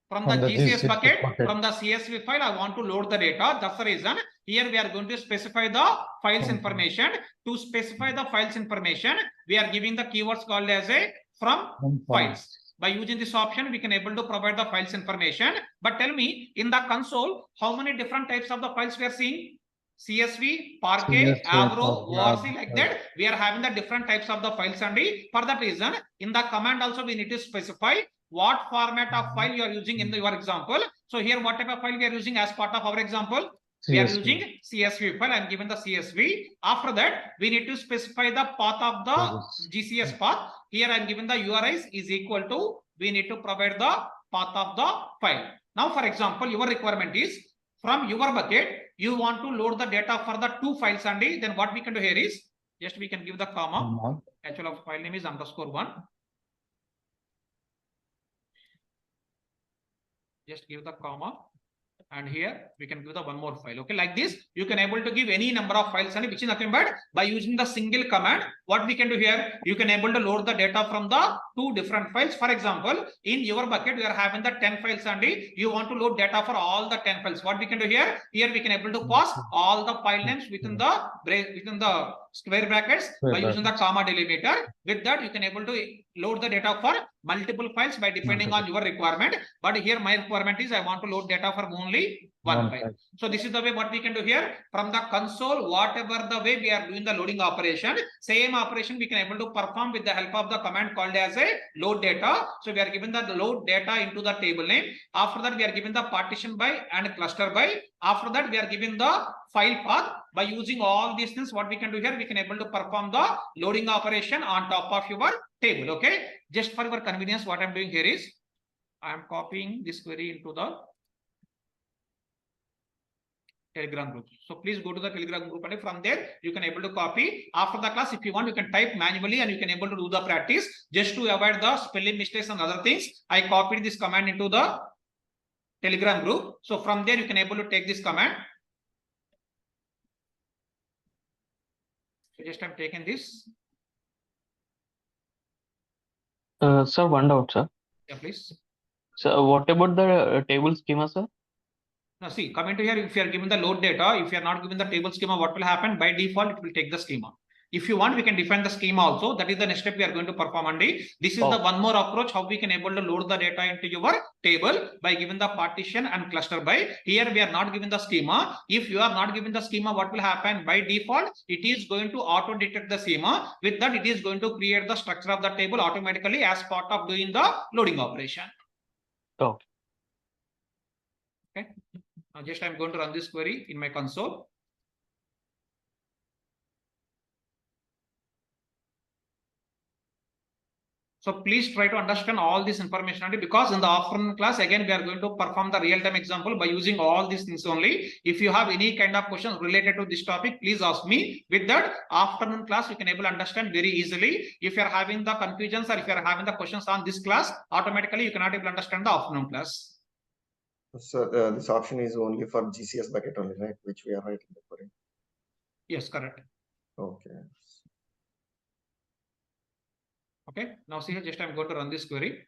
From the GCS bucket, from the CSV file, I want to load the data. That's the reason. Here we are going to specify the files information. To specify the files information, we are giving the keywords called as a from files. By using this option, we can able to provide the files information. But tell me, in the console, how many different types of the files we are seeing? CSV, Parquet, Avro, ORC, like that. We are having the different types of the files, and for that reason, in the command also we need to specify what format of file you are using in your example. So here, what type of file we are using as part of our example? We are using CSV file. I am given the CSV. After that, we need to specify the path of the GCS path. Here I am given the URIs is equal to, we need to provide the path of the file. Now, for example, your requirement is from your bucket, you want to load the data for the two files, and then what we can do here is just we can give the comma. Actual file name is _1. Just give the comma, and here we can give the one more file. Okay, like this, you can able to give any number of files, and which is nothing but by using the single command. What we can do here, you can able to load the data from the two different files. For example, in your bucket, we are having the 10 files, and you want to load data for all the 10 files. What we can do here, we can able to pass all the file names within the square brackets by using the comma delimiter. With that, you can able to load the data for multiple files by depending on your requirement. But here my requirement is I want to load data for only one file. So this is the way what we can do here from the console. Whatever the way we are doing the loading operation, same operation we can able to perform with the help of the command called as a load data. So we are given the load data into the table name. After that, we are given the partition by and cluster by. After that, we are given the file path. By using all these things, what we can do here, we can able to perform the loading operation on top of your table. Okay, just for your convenience, what I'm doing here is I am copying this query into the Telegram group. So please go to the Telegram group, and from there you can able to copy. After the class, if you want, you can type manually and you can able to do the practice. Just to avoid the spelling mistakes and other things, I copied this command into the Telegram group. So from there you can able to take this command. So just I'm taking this. Sir, one doubt, sir. Yeah, please. So what about the table schema, sir? Now see, coming to here, if you are given the load data, if you are not given the table schema, what will happen? By default, it will take the schema. If you want, we can define the schema also. That is the next step we are going to perform. And this is the one more approach how we can able to load the data into your table by giving the partition and cluster by. Here we are not given the schema. If you are not given the schema, what will happen? By default, it is going to auto detect the schema. With that, it is going to create the structure of the table automatically as part of doing the loading operation. Okay. Okay. Now just I'm going to run this query in my console. So please try to understand all this information only, because in the afternoon class, again, we are going to perform the real-time example by using all these things only. If you have any kind of questions related to this topic, please ask me. With that afternoon class, you can able to understand very easily. If you are having the confusions or if you are having the questions on this class, automatically you cannot able to understand the afternoon class. So this option is only for GCS bucket only, right? Which we are writing the query. Yes, correct. Okay. Okay. Now see here, just I'm going to run this query.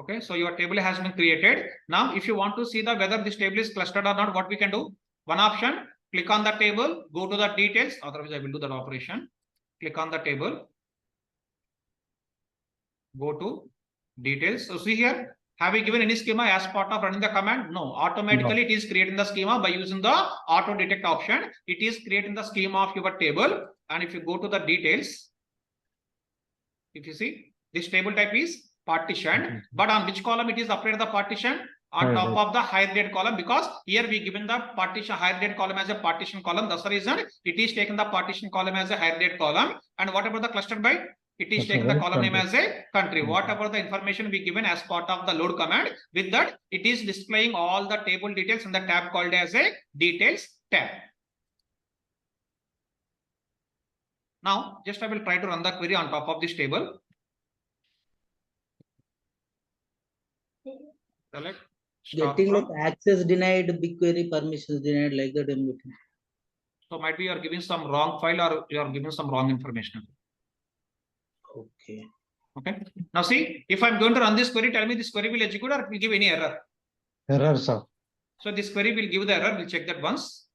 Okay, so your table has been created. Now, if you want to see the whether this table is clustered or not, what we can do? One option, click on the table, go to the details. Otherwise, I will do that operation. Click on the table. Go to details. So see here, have we given any schema as part of running the command? No, automatically it is creating the schema by using the auto detect option. It is creating the schema of your table. And if you go to the details, if you see, this table type is partition, but on which column it is applied the partition? On top of the higher date column, because here we given the partition higher date column as a partition column. That's the reason it is taken the partition column as a higher date column. And what about the cluster by? It is taking the column name as a country. Whatever the information we given as part of the load command, with that it is displaying all the table details in the tab called as a details tab. Now just I will try to run the query on top of this table. Select. Getting like access denied, BigQuery permissions denied, like that I'm looking. So might be you are giving some wrong file or you are giving some wrong information. Okay. Okay. Now see, if I'm going to run this query, tell me this query will execute or it will give any error. Error, sir. So this query will give the error. We'll check that once.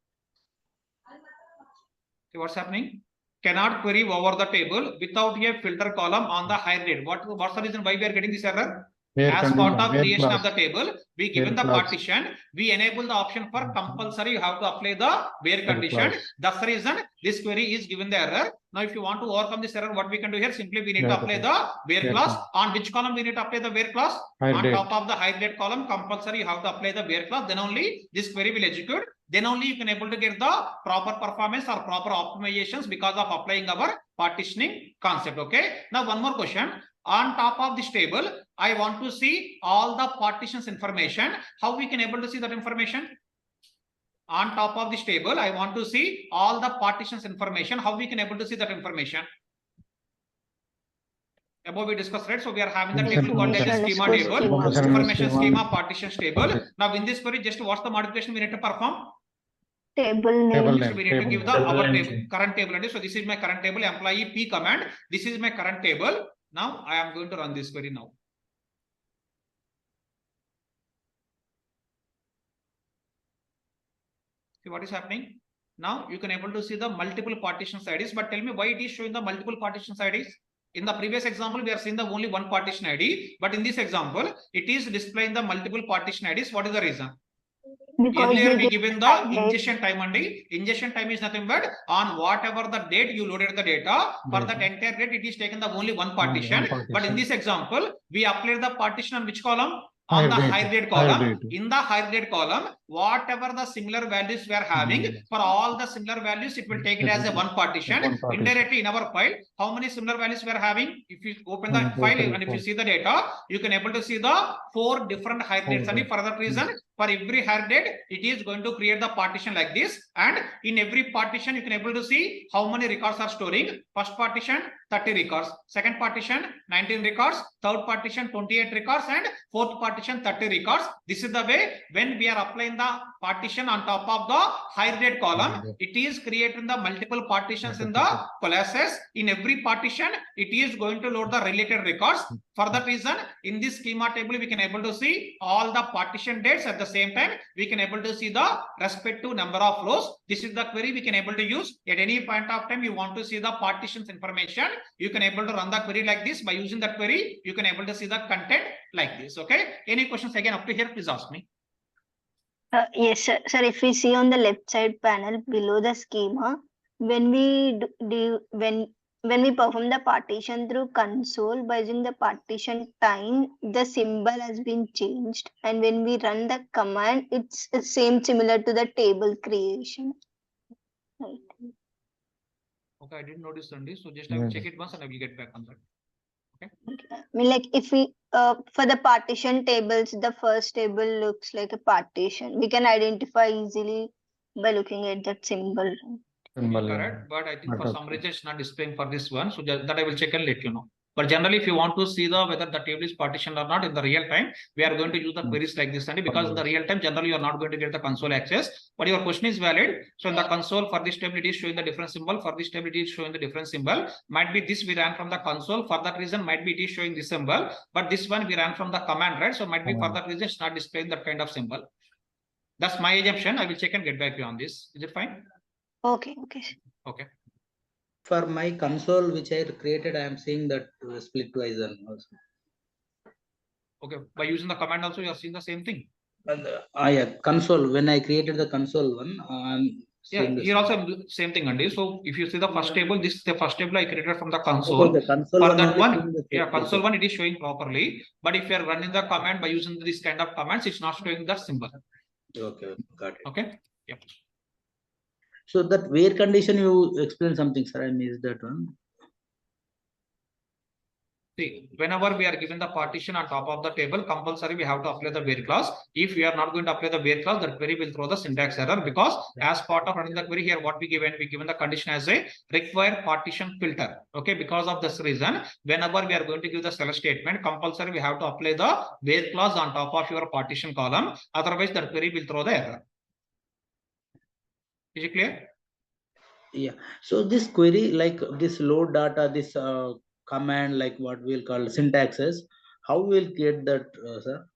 See what's happening. Cannot query over the table without a filter column on the higher date. What's the reason why we are getting this error? As part of creation of the table, we given the partition, we enable the option for compulsory. You have to apply the where condition. That's the reason this query is given the error. Now, if you want to overcome this error, what we can do here? Simply we need to apply the where clause. On which column we need to apply the where clause? On top of the higher date column, compulsory you have to apply the where clause. Then only this query will execute. Then only you can able to get the proper performance or proper optimizations because of applying our partitioning concept. Okay. Now one more question. On top of this table, I want to see all the partitions information. How we can able to see that information? On top of this table, I want to see all the partitions information. How we can able to see that information? Above we discussed, right? So we are having the table called as a schema table, information schema, partitions table. Now in this query, just what's the modification we need to perform? Table name. So we need to give the our table, current table. So this is my current table, employee P command. This is my current table. Now I am going to run this query now. See what is happening. Now you can able to see the multiple partition IDs, but tell me why it is showing the multiple partition IDs. In the previous example, we are seeing the only one partition ID, but in this example, it is displaying the multiple partition IDs. What is the reason? Because earlier we given the ingestion time only. Ingestion time is nothing but on whatever the date you loaded the data, for that entire date it is taken the only one partition. But in this example, we applied the partition on which column? On the higher date column. In the higher date column, whatever the similar values we are having, for all the similar values, it will take it as a one partition. Indirectly in our file, how many similar values we are having? If you open the file and if you see the data, you can able to see the 4 different higher dates. And for that reason, for every higher date, it is going to create the partition like this. And in every partition, you can able to see how many records are storing. First partition, 30 records. Second partition, 19 records. Third partition, 28 records. And fourth partition, 30 records. This is the way when we are applying creating the partition on top of the higher date column. It is creating the multiple partitions in the classes. In every partition, it is going to load the related records. For that reason, in this schema table, we can able to see all the partition dates at the same time. We can able to see the respective number of rows. This is the query we can able to use at any point of time. You want to see the partitions information. You can able to run the query like this. By using that query, you can able to see the content like this. Okay. Any questions again up to here? Please ask me. Yes, sir. Sir, if we see on the left side panel below the schema, when we when we perform the partition through console by using the partition time, the symbol has been changed, and when we run the command, it's similar to the table creation. Right. Okay, I didn't notice Sunday, so just I will check it once and I will get back on that. Okay. I mean, like if we for the partition tables, the first table looks like a partition. We can identify easily by looking at that symbol. Correct, but I think for some reason it's not displaying for this one, so that I will check and let you know. But generally, if you want to see the whether the table is partitioned or not in the real time, we are going to use the queries like this, Sunday, because in the real time, generally you are not going to get the console access. But your question is valid. So in the console for this table, it is showing the different symbol. For this table, it is showing the different symbol. Might be this we ran from the console. For that reason, might be it is showing this symbol. But this one we ran from the command, right? So might be for that reason it's not displaying that kind of symbol. That's my assumption. I will check and get back to you on this. Is it fine? Okay. Okay. For my console, which I created, I am seeing that split twice also. Okay. By using the command also, you are seeing the same thing. Yeah, console. When I created the console one, yeah, here also same thing, Andy. So if you see the first table, this is the first table I created from the console. Okay, console for one that one, yeah, console one it is showing properly. But if you are running the command by using this kind of commands, it's not showing that symbol. Okay, got it. Okay. Yep. So that where condition you explain something, sir. I missed that one. See, whenever we are given the partition on top of the table, compulsory we have to apply the where clause. If we are not going to apply the where clause, that query will throw the syntax error, because as part of running the query here, what we given the condition as a require partition filter. Okay, because of this reason, whenever we are going to give the select statement, compulsory we have to apply the where clause on top of your partition column. Otherwise, that query will throw the error. Is it clear? Yeah. So this query, like this load data, this command, like what we'll call syntaxes, how we'll get that, sir?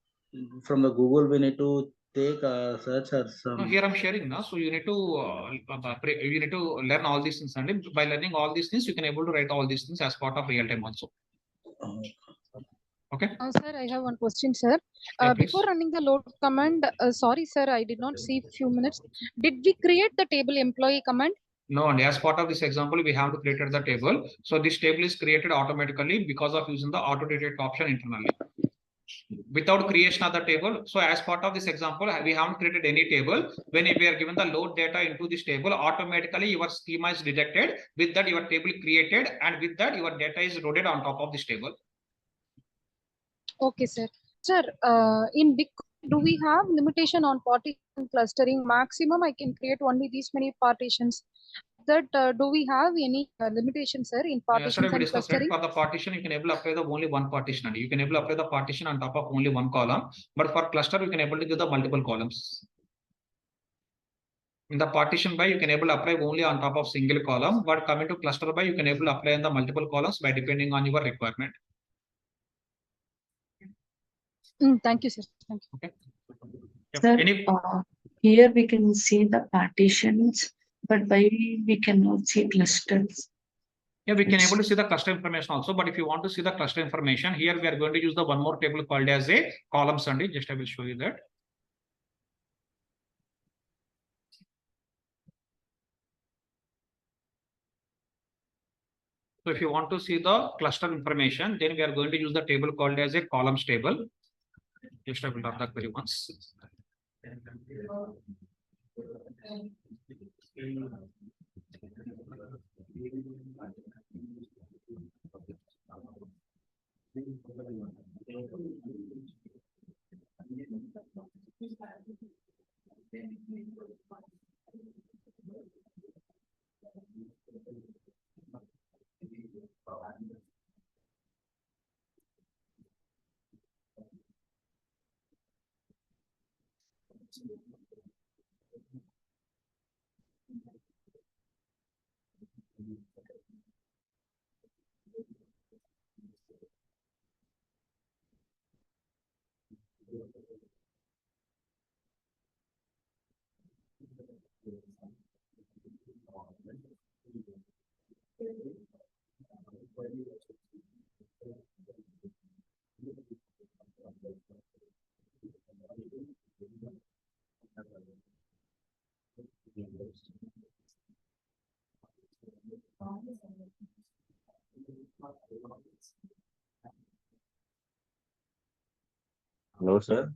From the Google, we need to take a search or some. No, here I'm sharing now. So you need to learn all these things, and by learning all these things, you can able to write all these things as part of real time also. Okay. Sir, I have one question, sir. Yeah, before running the load command, sorry, sir, I did not see few minutes. Did we create the table employee command? No, and as part of this example, we have to create the table. So this table is created automatically because of using the auto detect option internally. Without creation of the table. So as part of this example, we haven't created any table. When we are given the load data into this table, automatically your schema is detected. With that, your table created, and with that, your data is loaded on top of this table. Okay, sir. Sir, in BigQuery, do we have limitation on partition clustering? Maximum, I can create only these many partitions. That do we have any limitation, sir, in partitions and clustering? For the partition, you can able to apply the only one partition, and you can able to apply the partition on top of only one column. But for cluster, you can able to give the multiple columns. In the partition by, you can able to apply only on top of single column. But coming to cluster by, you can able to apply in the multiple columns by depending on your requirement. Thank you, sir. Thank you. Okay. Sir, here we can see the partitions, but why we cannot see clusters? Yeah, we can able to see the cluster information also. But if you want to see the cluster information, here we are going to use the one more table called as a column Sunday. Just I will show you that. So if you want to see the cluster information, then we are going to use the table called as a columns table. Just I will run the query once. Hello, sir.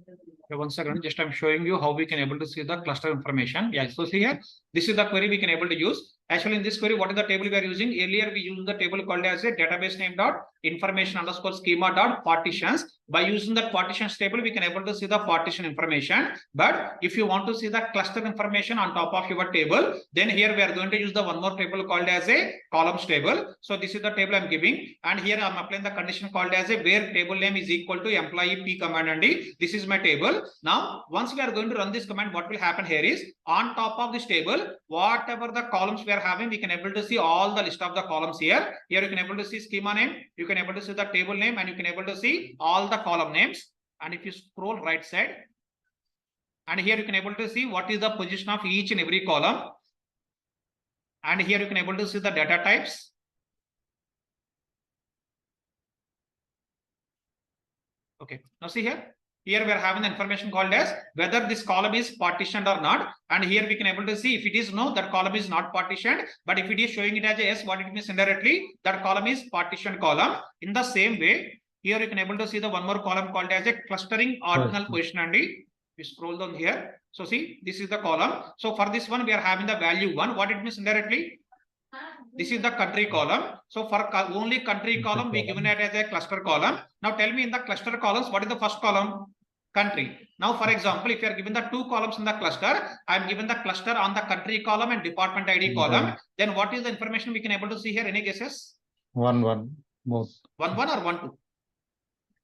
Okay, 1 second, just I'm showing you how we can able to see the cluster information. Yeah, so see here, this is the query we can able to use. Actually, in this query, what is the table we are using? Earlier, we used the table called as a database name dot information underscore schema dot partitions. By using that partitions table, we can able to see the partition information. But if you want to see the cluster information on top of your table, then here we are going to use the one more table called as a columns table. So this is the table I'm giving, and here I'm applying the condition called as a where table name is equal to employee p command and this is my table. Now, once we are going to run this command, what will happen here is on top of this table, whatever the columns we are having, we can able to see all the list of the columns here. Here you can able to see schema name, you can able to see the table name, and you can able to see all the column names. And if you scroll right side, and here you can able to see what is the position of each and every column. And here you can able to see the data types. Okay, now see here. Here we are having the information called as whether this column is partitioned or not. And here we can able to see if it is no, that column is not partitioned. But if it is showing it as a yes, what it means indirectly, that column is partitioned column. In the same way, here you can able to see the one more column called as a clustering ordinal position. And we scroll down here. So see, this is the column. So for this one, we are having the value 1. What it means indirectly? This is the country column. So for only country column, we given it as a cluster column. Now tell me in the cluster columns, what is the first column? Country. Now, for example, if you are given the 2 columns in the cluster, I am given the cluster on the country column and department ID column. Then what is the information we can able to see here? Any guesses? 1, 1, both. 1, 1 or 1, 2?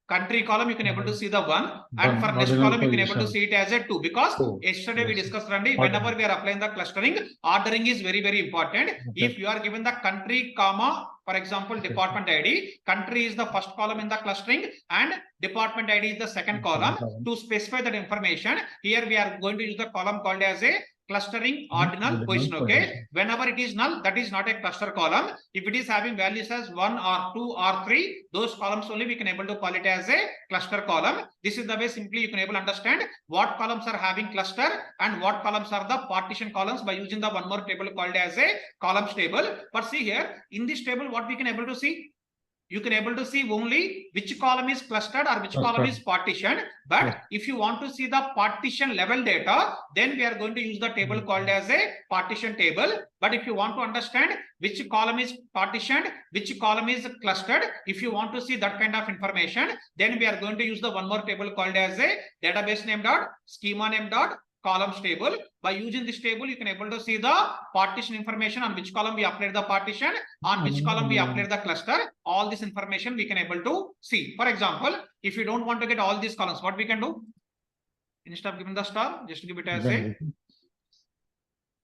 Country column, you can able to see the 1, and for next column, you can able to see it as a 2, because yesterday we discussed, Randy, whenever we are applying the clustering, ordering is very, very important. If you are given the country, comma, for example, department ID, country is the first column in the clustering and department ID is the second column. To specify that information, here we are going to use the column called as a clustering ordinal position. Okay, whenever it is null, that is not a cluster column. If it is having values as 1 or 2 or 3, those columns only we can able to call it as a cluster column. This is the way simply you can able to understand what columns are having cluster and what columns are the partition columns by using the one more table called as a columns table. But see here in this table, what we can able to see? You can able to see only which column is clustered or which column is partitioned. But if you want to see the partition level data, then we are going to use the table called as a partition table. But if you want to understand which column is partitioned, which column is clustered, if you want to see that kind of information, then we are going to use the one more table called as a database name dot schema name dot columns table. By using this table, you can able to see the partition information on which column we applied the partition, on which column we applied the cluster. All this information we can able to see. For example, if you don't want to get all these columns, what we can do? Instead of giving the star, just give it as a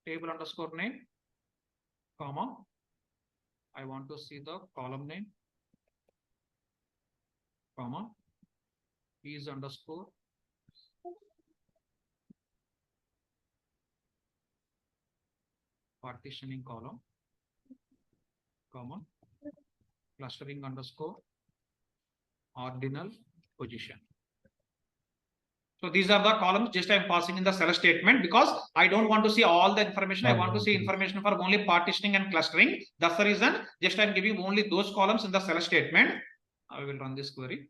table underscore name, comma. I want to see the column name, comma, is underscore partitioning column, comma, clustering underscore ordinal position. So these are the columns. Just I am passing in the cell statement because I don't want to see all the information. I want to see information for only partitioning and clustering. That's the reason. Just I am giving only those columns in the cell statement. I will run this query.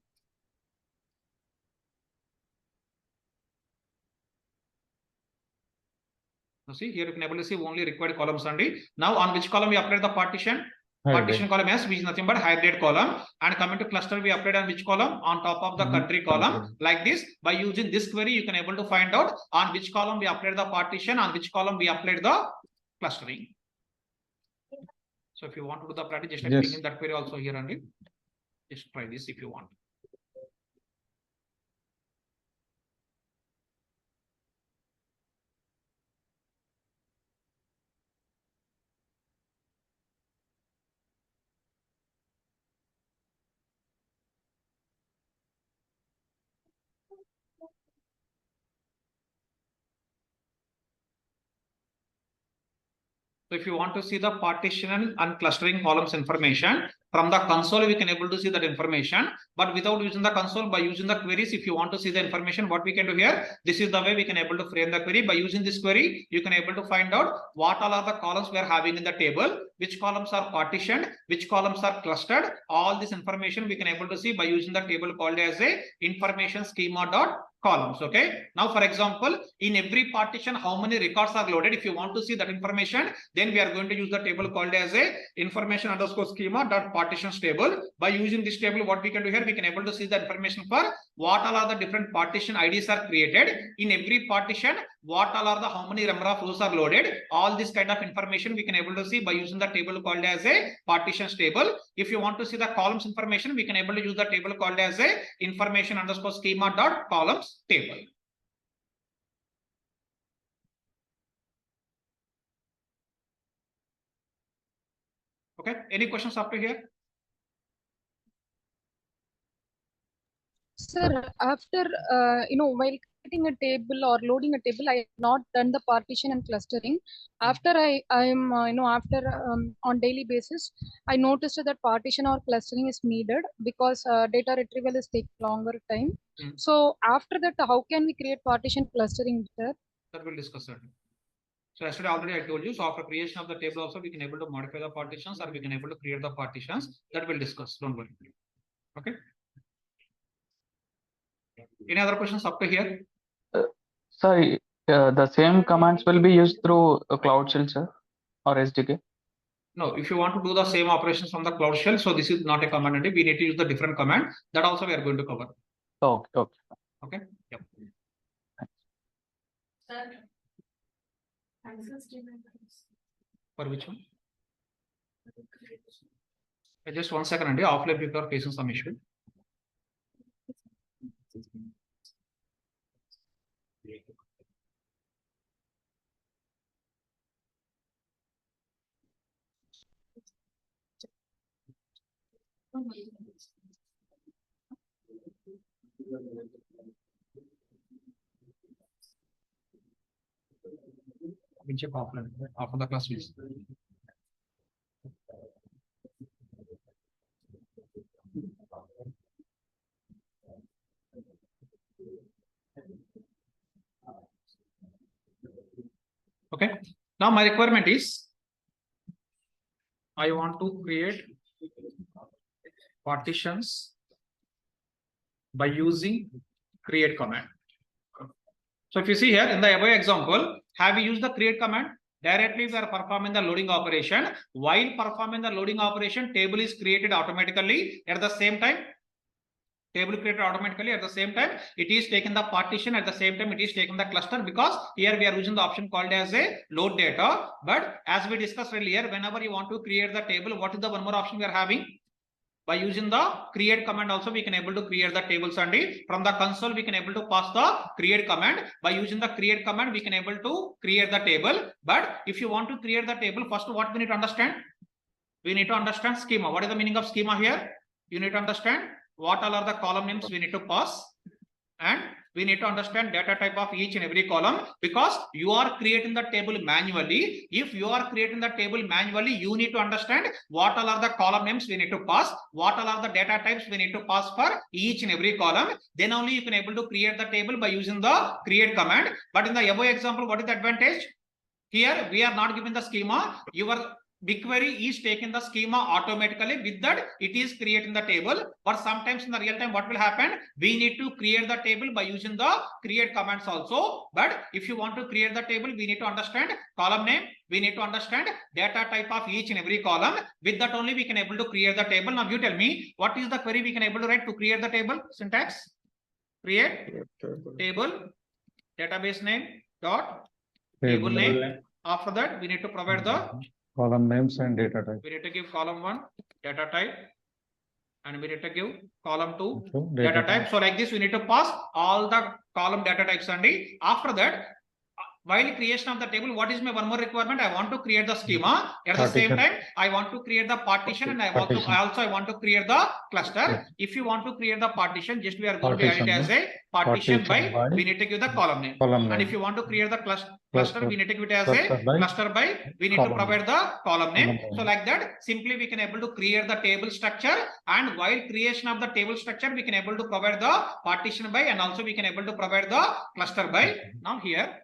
Now see here you can able to see only required columns only. Now on which column we applied the partition? Partition column S, which is nothing but higher grade column. And coming to cluster, we applied on which column? On top of the country column. Like this, by using this query, you can able to find out on which column we applied the partition, on which column we applied the clustering. So if you want to do the practice, just bring in that query also here only. Just try this if you want. So if you want to see the partition and clustering columns information from the console, we can able to see that information, but without using the console, by using the queries, if you want to see the information, what we can do here, this is the way we can able to frame the query. By using this query, you can able to find out what all are the columns we are having in the table, which columns are partitioned, which columns are clustered. All this information we can able to see by using the table called as a information schema dot columns. Okay. Now, for example, in every partition, how many records are loaded? If you want to see that information, then we are going to use the table called as a information underscore schema dot partitions table. By using this table, what we can do here, we can able to see the information for what all are the different partition IDs are created in every partition, what all are the how many number of rows are loaded. All this kind of information we can able to see by using the table called as a partitions table. If you want to see the columns information, we can able to use the table called as a information underscore schema dot columns table. Okay, any questions up to here? Sir, after while creating a table or loading a table, I have not done the partition and clustering. After I'm on daily basis, I noticed that partition or clustering is needed because data retrieval is taking longer time. So after that, how can we create partition clustering there? That we'll discuss that. So yesterday already I told you. So after creation of the table also we can able to modify the partitions or we can able to create the partitions. That we'll discuss. Don't worry. Okay. Any other questions up to here? Sorry, the same commands will be used through a Cloud Shell, sir, or SDK? No, if you want to do the same operations from the Cloud Shell, so this is not a command. We need to use the different command. That also we are going to cover. Okay. Okay. Okay. Yep. For which one? Just 1 second, Andy. Offline people are facing some issue. We check offline after the class, please. Okay. Now my requirement is I want to create partitions by using create command. So if you see here in the above example, have we used the create command? Directly we are performing the loading operation. While performing the loading operation, table is created automatically. At the same time, table created automatically. At the same time, it is taking the partition. At the same time, it is taking the cluster, because here we are using the option called as a load data. But as we discussed earlier, whenever you want to create the table, what is the one more option we are having? By using the create command also we can able to create the tables, and from the console we can able to pass the create command. By using the create command we can able to create the table. But if you want to create the table, first what we need to understand? We need to understand schema. What is the meaning of schema here? You need to understand what all are the column names we need to pass, and we need to understand data type of each and every column, because you are creating the table manually. If you are creating the table manually, you need to understand what all are the column names we need to pass, what all are the data types we need to pass for each and every column. Then only you can able to create the table by using the create command. But in the above example, what is the advantage? Here we are not given the schema. Your BigQuery is taking the schema automatically. With that, it is creating the table. But sometimes in the real time, what will happen? We need to create the table by using the create commands also. But if you want to create the table, we need to understand column name. We need to understand data type of each and every column. With that only we can able to create the table. Now you tell me, what is the query we can able to write to create the table? Syntax: create table, database name dot table name. After that, we need to provide the column names and data type. We need to give column 1 data type, and we need to give column 2 data type. So like this, we need to pass all the column data types, and after that, while creation of the table, what is my one more requirement? I want to create the schema. At the same time, I want to create the partition, and I also want to create the cluster. Yes. If you want to create the partition, just we are going to add it as a partition by, we need to give the column name. And if you want to create the cluster, we need to give it as a cluster by, we need to provide the column name. So like that, simply we can able to create the table structure, and while creation of the table structure, we can able to provide the partition by, and also we can able to provide the cluster by. Now here,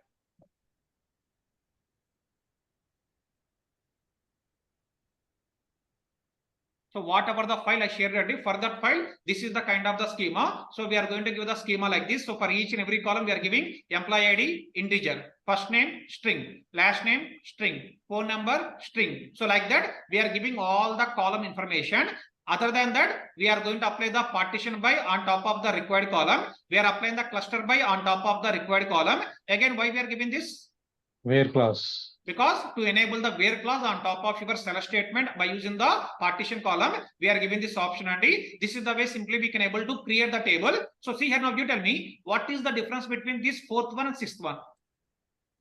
so whatever the file I shared already, for that file, this is the kind of the schema. So we are going to give the schema like this. So for each and every column, we are giving employee ID integer, first name string, last name string, phone number string. So like that, we are giving all the column information. Other than that, we are going to apply the partition by on top of the required column. We are applying the cluster by on top of the required column. Again, why we are giving this? Where clause? Because to enable the where clause on top of your select statement by using the partition column, we are giving this option, and this is the way simply we can able to create the table. So see here, now you tell me what is the difference between this fourth one and sixth one,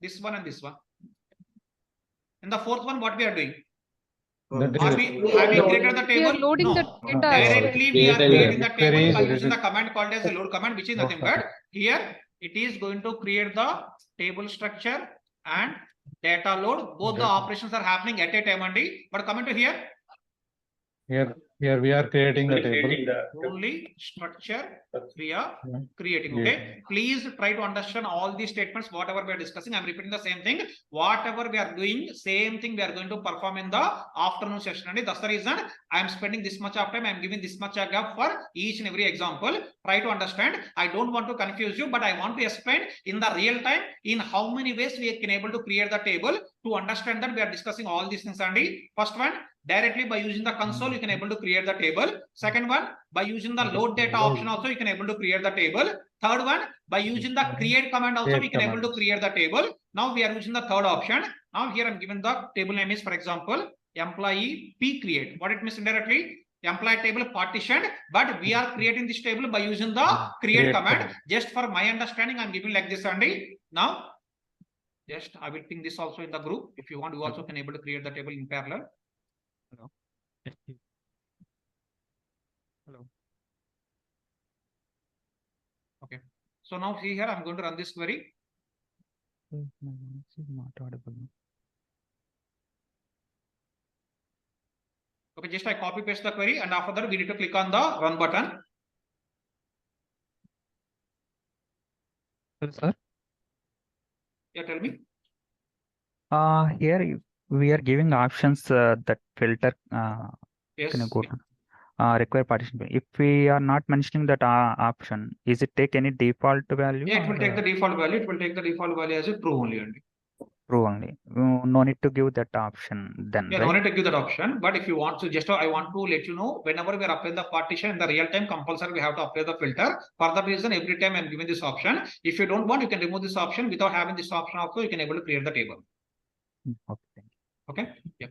this one and this one. In the fourth one, what we are doing? Have we created the table? We are loading no. the data. Directly we are creating the table by using the command called as a load command, which is nothing but here it is going to create the table structure and data load. Both the operations are happening at a time only. But coming to here, Here we are creating the table. only structure we are creating. Okay, please try to understand all these statements, whatever we are discussing. I'm repeating the same thing. Whatever we are doing, same thing we are going to perform in the afternoon session. And that's the reason I am spending this much of time. I'm giving this much of gap for each and every example. Try to understand. I don't want to confuse you, but I want to explain in the real time in how many ways we can able to create the table. To understand that, we are discussing all these things. Andy, first one, directly by using the console, you can able to create the table. Second one, by using the load data option also, you can able to create the table. Third one, by using the create command also, we can able to create the table. Now we are using the third option. Now here I'm given the table name is, for example, employee P create. What it means indirectly? Employee table partitioned, but we are creating this table by using the create command. Just for my understanding, I'm giving like this only. Now, just I will ping this also in the group. If you want, you also can able to create the table in parallel. Hello. Hello. Okay. So now see here, I'm going to run this query. Not audible. Okay, just I copy paste the query, and after that we need to click on the run button. Hello, sir. Yeah, tell me. Here we are giving options that filter. Yes. Can you go to require partition? If we are not mentioning that option, is it take any default value? Yeah, it will take the default value. It will take the default value as a true only. True only. No need to give that option then. Yeah, right? no need to give that option. But if you want to, just I want to let you know, whenever we are applying the partition in the real time, compulsory we have to apply the filter. For that reason, every time I'm giving this option. If you don't want, you can remove this option. Without having this option also, you can able to create the table. Okay. Okay. Yeah.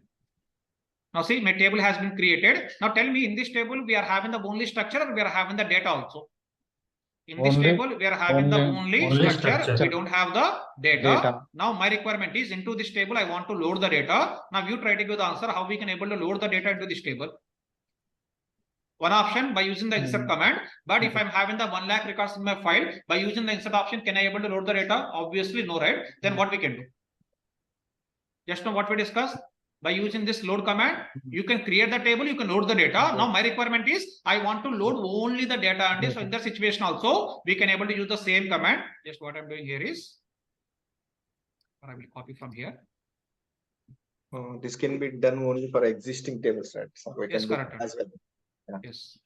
Now see, my table has been created. Now tell me, in this table we are having the only structure, or we are having the data also? In this table, we are having the only structure. We don't have the data. Now my requirement is, into this table, I want to load the data. Now you try to give the answer how we can able to load the data into this table. One option by using the insert command. But if I'm having the 1 lakh records in my file, by using the insert option, can I able to load the data? Obviously no, right? Then what we can do? Just know what we discussed. By using this load command, you can create the table, you can load the data. Now my requirement is, I want to load only the data. And so in that situation also, we can able to use the same command. Just what I'm doing here is, or I will copy from here. This can be done only for existing tables, right? So we Yes, can do correct. as well. Yeah. Yes.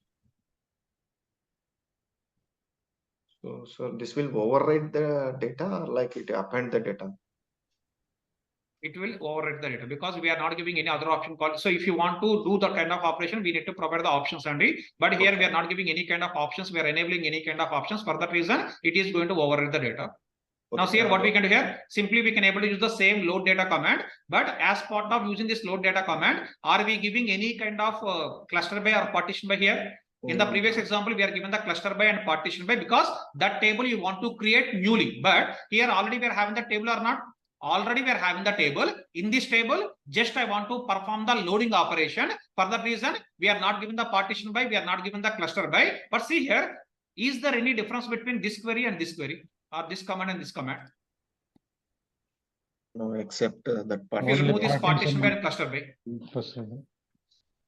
So this will override the data, or like it append the data? It will override the data because we are not giving any other option called. So if you want to do the kind of operation, we need to provide the options only. But here we are not giving any kind of options. We are enabling any kind of options. For that reason, it is going to override the data. Now see here, what we can do here, simply we can able to use the same load data command, but as part of using this load data command, are we giving any kind of cluster by or partition by here? In the previous example, we are given the cluster by and partition by because that table you want to create newly. But here already we are having the table or not? Already we are having the table. In this table, just I want to perform the loading operation. For that reason, we are not given the partition by, we are not given the cluster by. But see here, is there any difference between this query and this query, or this command and this command? No, except that Okay, partition. remove this partition by and cluster by.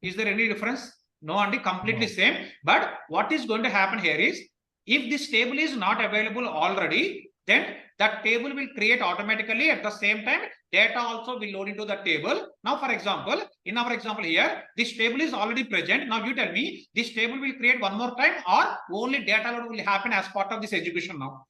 Is there any difference? No, only completely same. But what is going to happen here is, if this table is not available already, then that table will create automatically. At the same time, data also will load into the table. Now, for example, in our example here, this table is already present. Now you tell me, this table will create one more time, or only data load will happen as part of this execution now?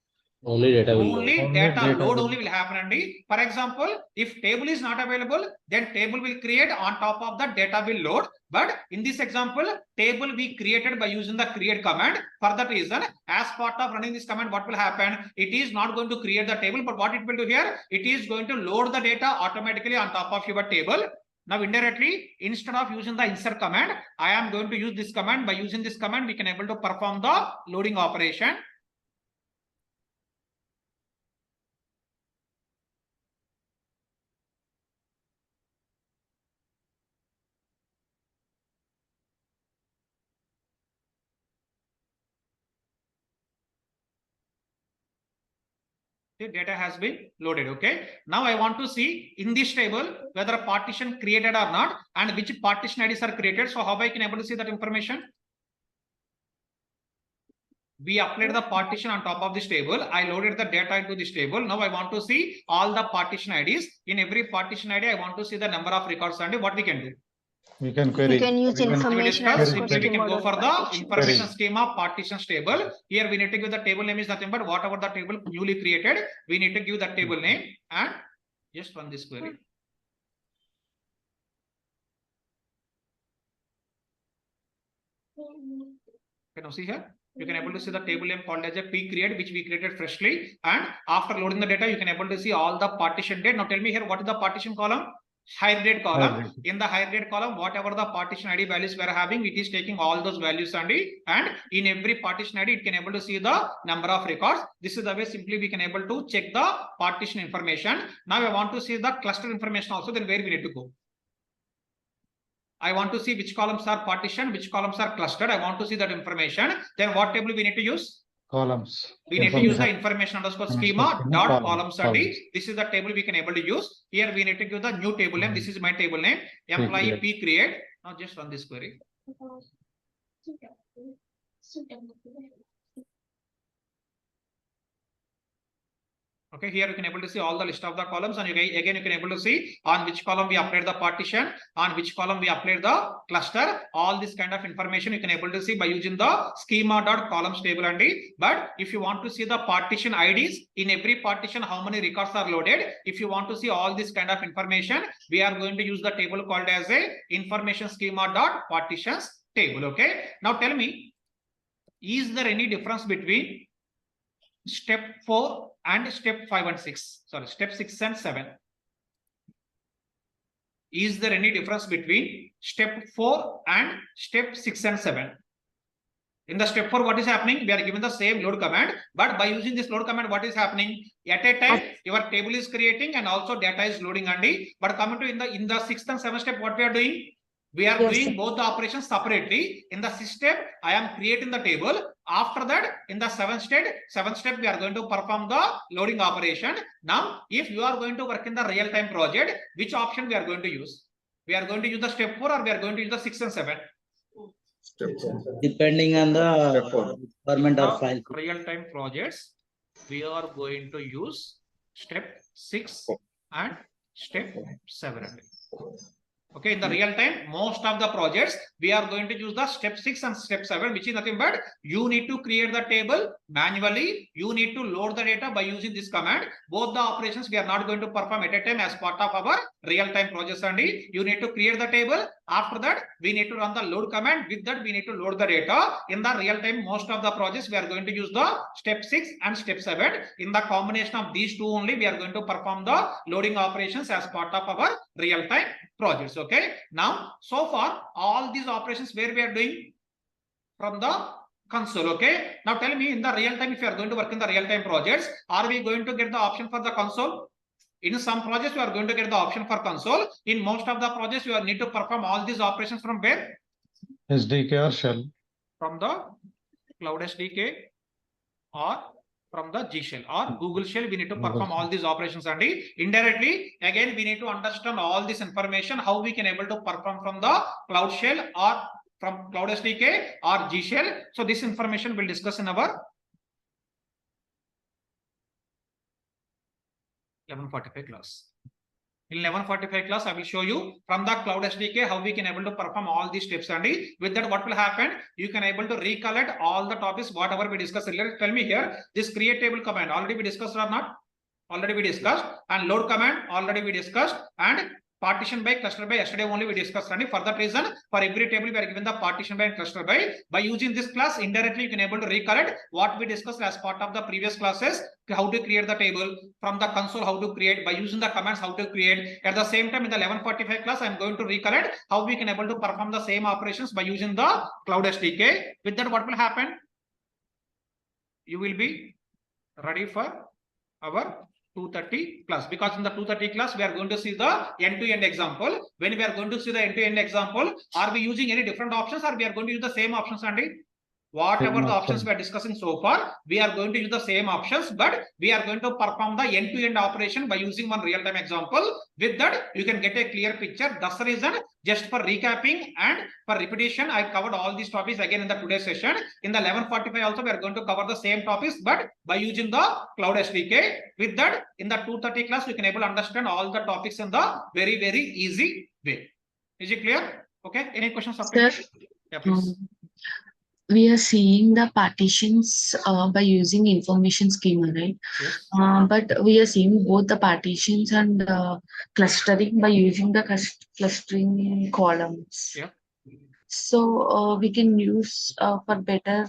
Only data will Only load. data load only will happen. And for example, if table is not available, then table will create on top of that data will load. But in this example, table we created by using the create command. For that reason, as part of running this command, what will happen? It is not going to create the table, but what it will do here? It is going to load the data automatically on top of your table. Now indirectly, instead of using the insert command, I am going to use this command. By using this command, we can able to perform the loading operation. The data has been loaded. Okay. Now I want to see in this table whether a partition created or not and which partition IDs are created. So how I can able to see that information? We applied the partition on top of this table. I loaded the data into this table. Now I want to see all the partition IDs. In every partition ID, I want to see the number of records and what we can do. We can use information. Simply we can go for the information schema partitions table. Here we need to give the table name is nothing but whatever the table newly created. We need to give the table name and just run this query. Okay, now see here. You can able to see the table name called as a P create, which we created freshly. And after loading the data, you can able to see all the partition date. Now tell me here, what is the partition column? Higher date column. In the higher date column, whatever the partition ID values we are having, it is taking all those values and in every partition ID, it can able to see the number of records. This is the way simply we can able to check the partition information. Now I want to see the cluster information also, then where we need to go. I want to see which columns are partitioned, which columns are clustered. I want to see that information. Then what table we need to use? Columns. We need to use the information underscore schema dot columns ID. This is the table we can able to use. Here we need to give the new table name. This is my table name. Employee P create. Now just run this query. Okay, here you can able to see all the list of the columns, and again you can able to see on which column we applied the partition, on which column we applied the cluster. All this kind of information you can able to see by using the schema.columns table ID. But if you want to see the partition IDs in every partition, how many records are loaded, if you want to see all this kind of information, we are going to use the table called as a information schema.partitions table. Okay. Now tell me, is there any difference between step 4 and step 5 and 6? Sorry, step 6 and 7. Is there any difference between step 4 and step 6 and 7? In the step 4, what is happening? We are given the same load command, but by using this load command, what is happening? At a time, your table is creating and also data is loading only. But coming to in the 6th and 7th step, what we are doing? We are doing both the operations separately. In the 6th step, I am creating the table. After that, in the 7th step, we are going to perform the loading operation. Now, if you are going to work in the real-time project, which option we are going to use? We are going to use the step 4 or we are going to use the 6 and 7? Depending on the requirement or file. Real-time projects, we are going to use step 6 and step 7. Okay, in the real time, most of the projects, we are going to use the step 6 and step 7, which is nothing but you need to create the table manually. You need to load the data by using this command. Both the operations we are not going to perform at a time as part of our real-time projects only. You need to create the table. After that, we need to run the load command. With that, we need to load the data. In the real time, most of the projects, we are going to use the step 6 and step 7. In the combination of these two only, we are going to perform the loading operations as part of our real-time projects. Okay. Now, so far, all these operations where we are doing, from the console. Okay. Now tell me, in the real time, if you are going to work in the real time projects, are we going to get the option for the console? In some projects, you are going to get the option for console. In most of the projects, you need to perform all these operations from where? SDK or shell. From the Cloud SDK or from the G shell or Google shell, we need to perform all these operations, and indirectly again we need to understand all this information, how we can able to perform from the Cloud shell or from Cloud SDK or G shell. So this information we'll discuss in our 11:45 class. In 11:45 class, I will show you from the Cloud SDK how we can able to perform all these steps, and with that what will happen, you can able to recollect all the topics whatever we discussed earlier. Tell me here, this create table command already we discussed or not? Already we discussed. And load command already we discussed, and partition by, cluster by, yesterday only we discussed, and for that reason for every table we are given the partition by and cluster by. By using this class, indirectly you can able to recollect what we discussed as part of the previous classes, how to create the table from the console, how to create by using the commands, how to create. At the same time, in the 11:45 class, I am going to recollect how we can able to perform the same operations by using the Cloud SDK. With that, what will happen? You will be ready for our 2:30 class, because in the 2:30 class we are going to see the end-to-end example. When we are going to see the end-to-end example, are we using any different options or we are going to use the same options, Andy? Whatever the options we are discussing so far, we are going to use the same options, but we are going to perform the end-to-end operation by using one real-time example. With that, you can get a clear picture. That's the reason, just for recapping and for repetition, I covered all these topics again in the today's session. In the 11:45 also, we are going to cover the same topics, but by using the Cloud SDK. With that, in the 2:30 class, you can able to understand all the topics in the very, very easy way. Is it clear? Okay. Any questions? Sir, yeah, please. We are seeing the partitions by using information schema, right? Yes. But we are seeing both the partitions and clustering by using the clustering columns. Yeah. So we can use for better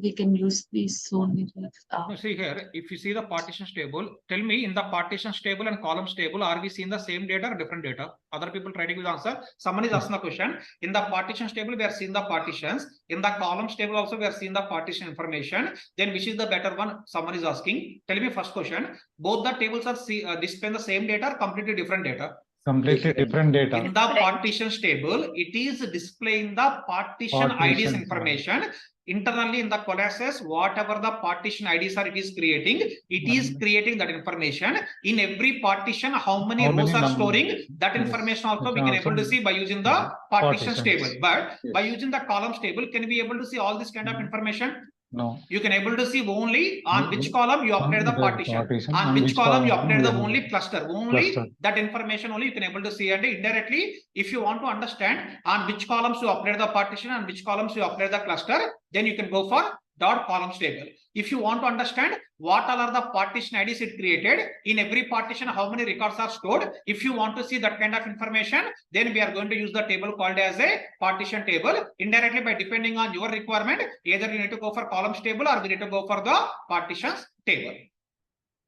we can use these only. No, see here, if you see the partitions table, tell me, in the partitions table and columns table, are we seeing the same data or different data? Other people try to give the answer. Someone is asking the question. In the partitions table, we are seeing the partitions. In the columns table also, we are seeing the partition information. Then which is the better one? Someone is asking. Tell me first question. Both the tables are displaying the same data or completely different data? Completely different data. In the partitions table, it is displaying the partition IDs information. Internally in the classes, whatever the partition IDs are, it is creating. It is creating that information. In every partition, how many rows are storing, that information also we can able to see by using the partitions table. But by using the columns table, can we be able to see all this kind of information? No. You can able to see only on which column you update the partition, on which column you update the only cluster, only that information only you can able to see. And indirectly, if you want to understand on which columns you update the partition and which columns you update the cluster, then you can go for dot columns table. If you want to understand what all are the partition IDs it created, in every partition how many records are stored, if you want to see that kind of information, then we are going to use the table called as a partition table. Indirectly, by depending on your requirement, either you need to go for columns table or we need to go for the partitions table.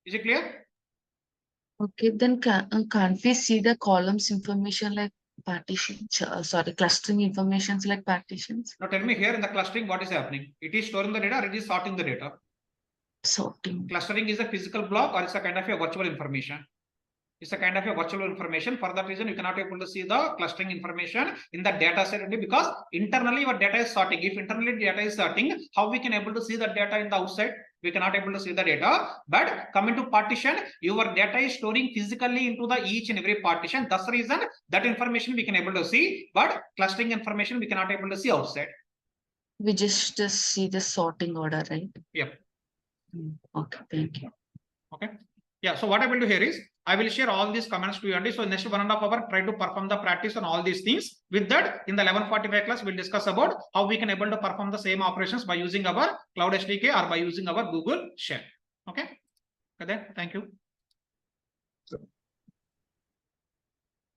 Is it clear? Okay, then can't we see the columns information like partitions? Clustering informations like partitions. Now tell me here in the clustering, what is happening? It is storing the data or it is sorting the data? Sorting. Clustering is a physical block or it's a kind of a virtual information? It's a kind of a virtual information. For that reason, you cannot be able to see the clustering information in the data set only, because internally your data is sorting. If internally data is sorting, how we can able to see the data in the outside? We cannot able to see the data. But coming to partition, your data is storing physically into the each and every partition. That's the reason that information we can able to see, but clustering information we cannot able to see outside. We just see the sorting order, right? Yep. Okay, thank you. Okay. Yeah. So what I will do here is I will share all these comments to you, and so next 1.5 hours try to perform the practice on all these things. With that, in the 11:45 class, we'll discuss about how we can able to perform the same operations by using our Cloud SDK or by using our Google Shell. Okay. Okay then, thank you.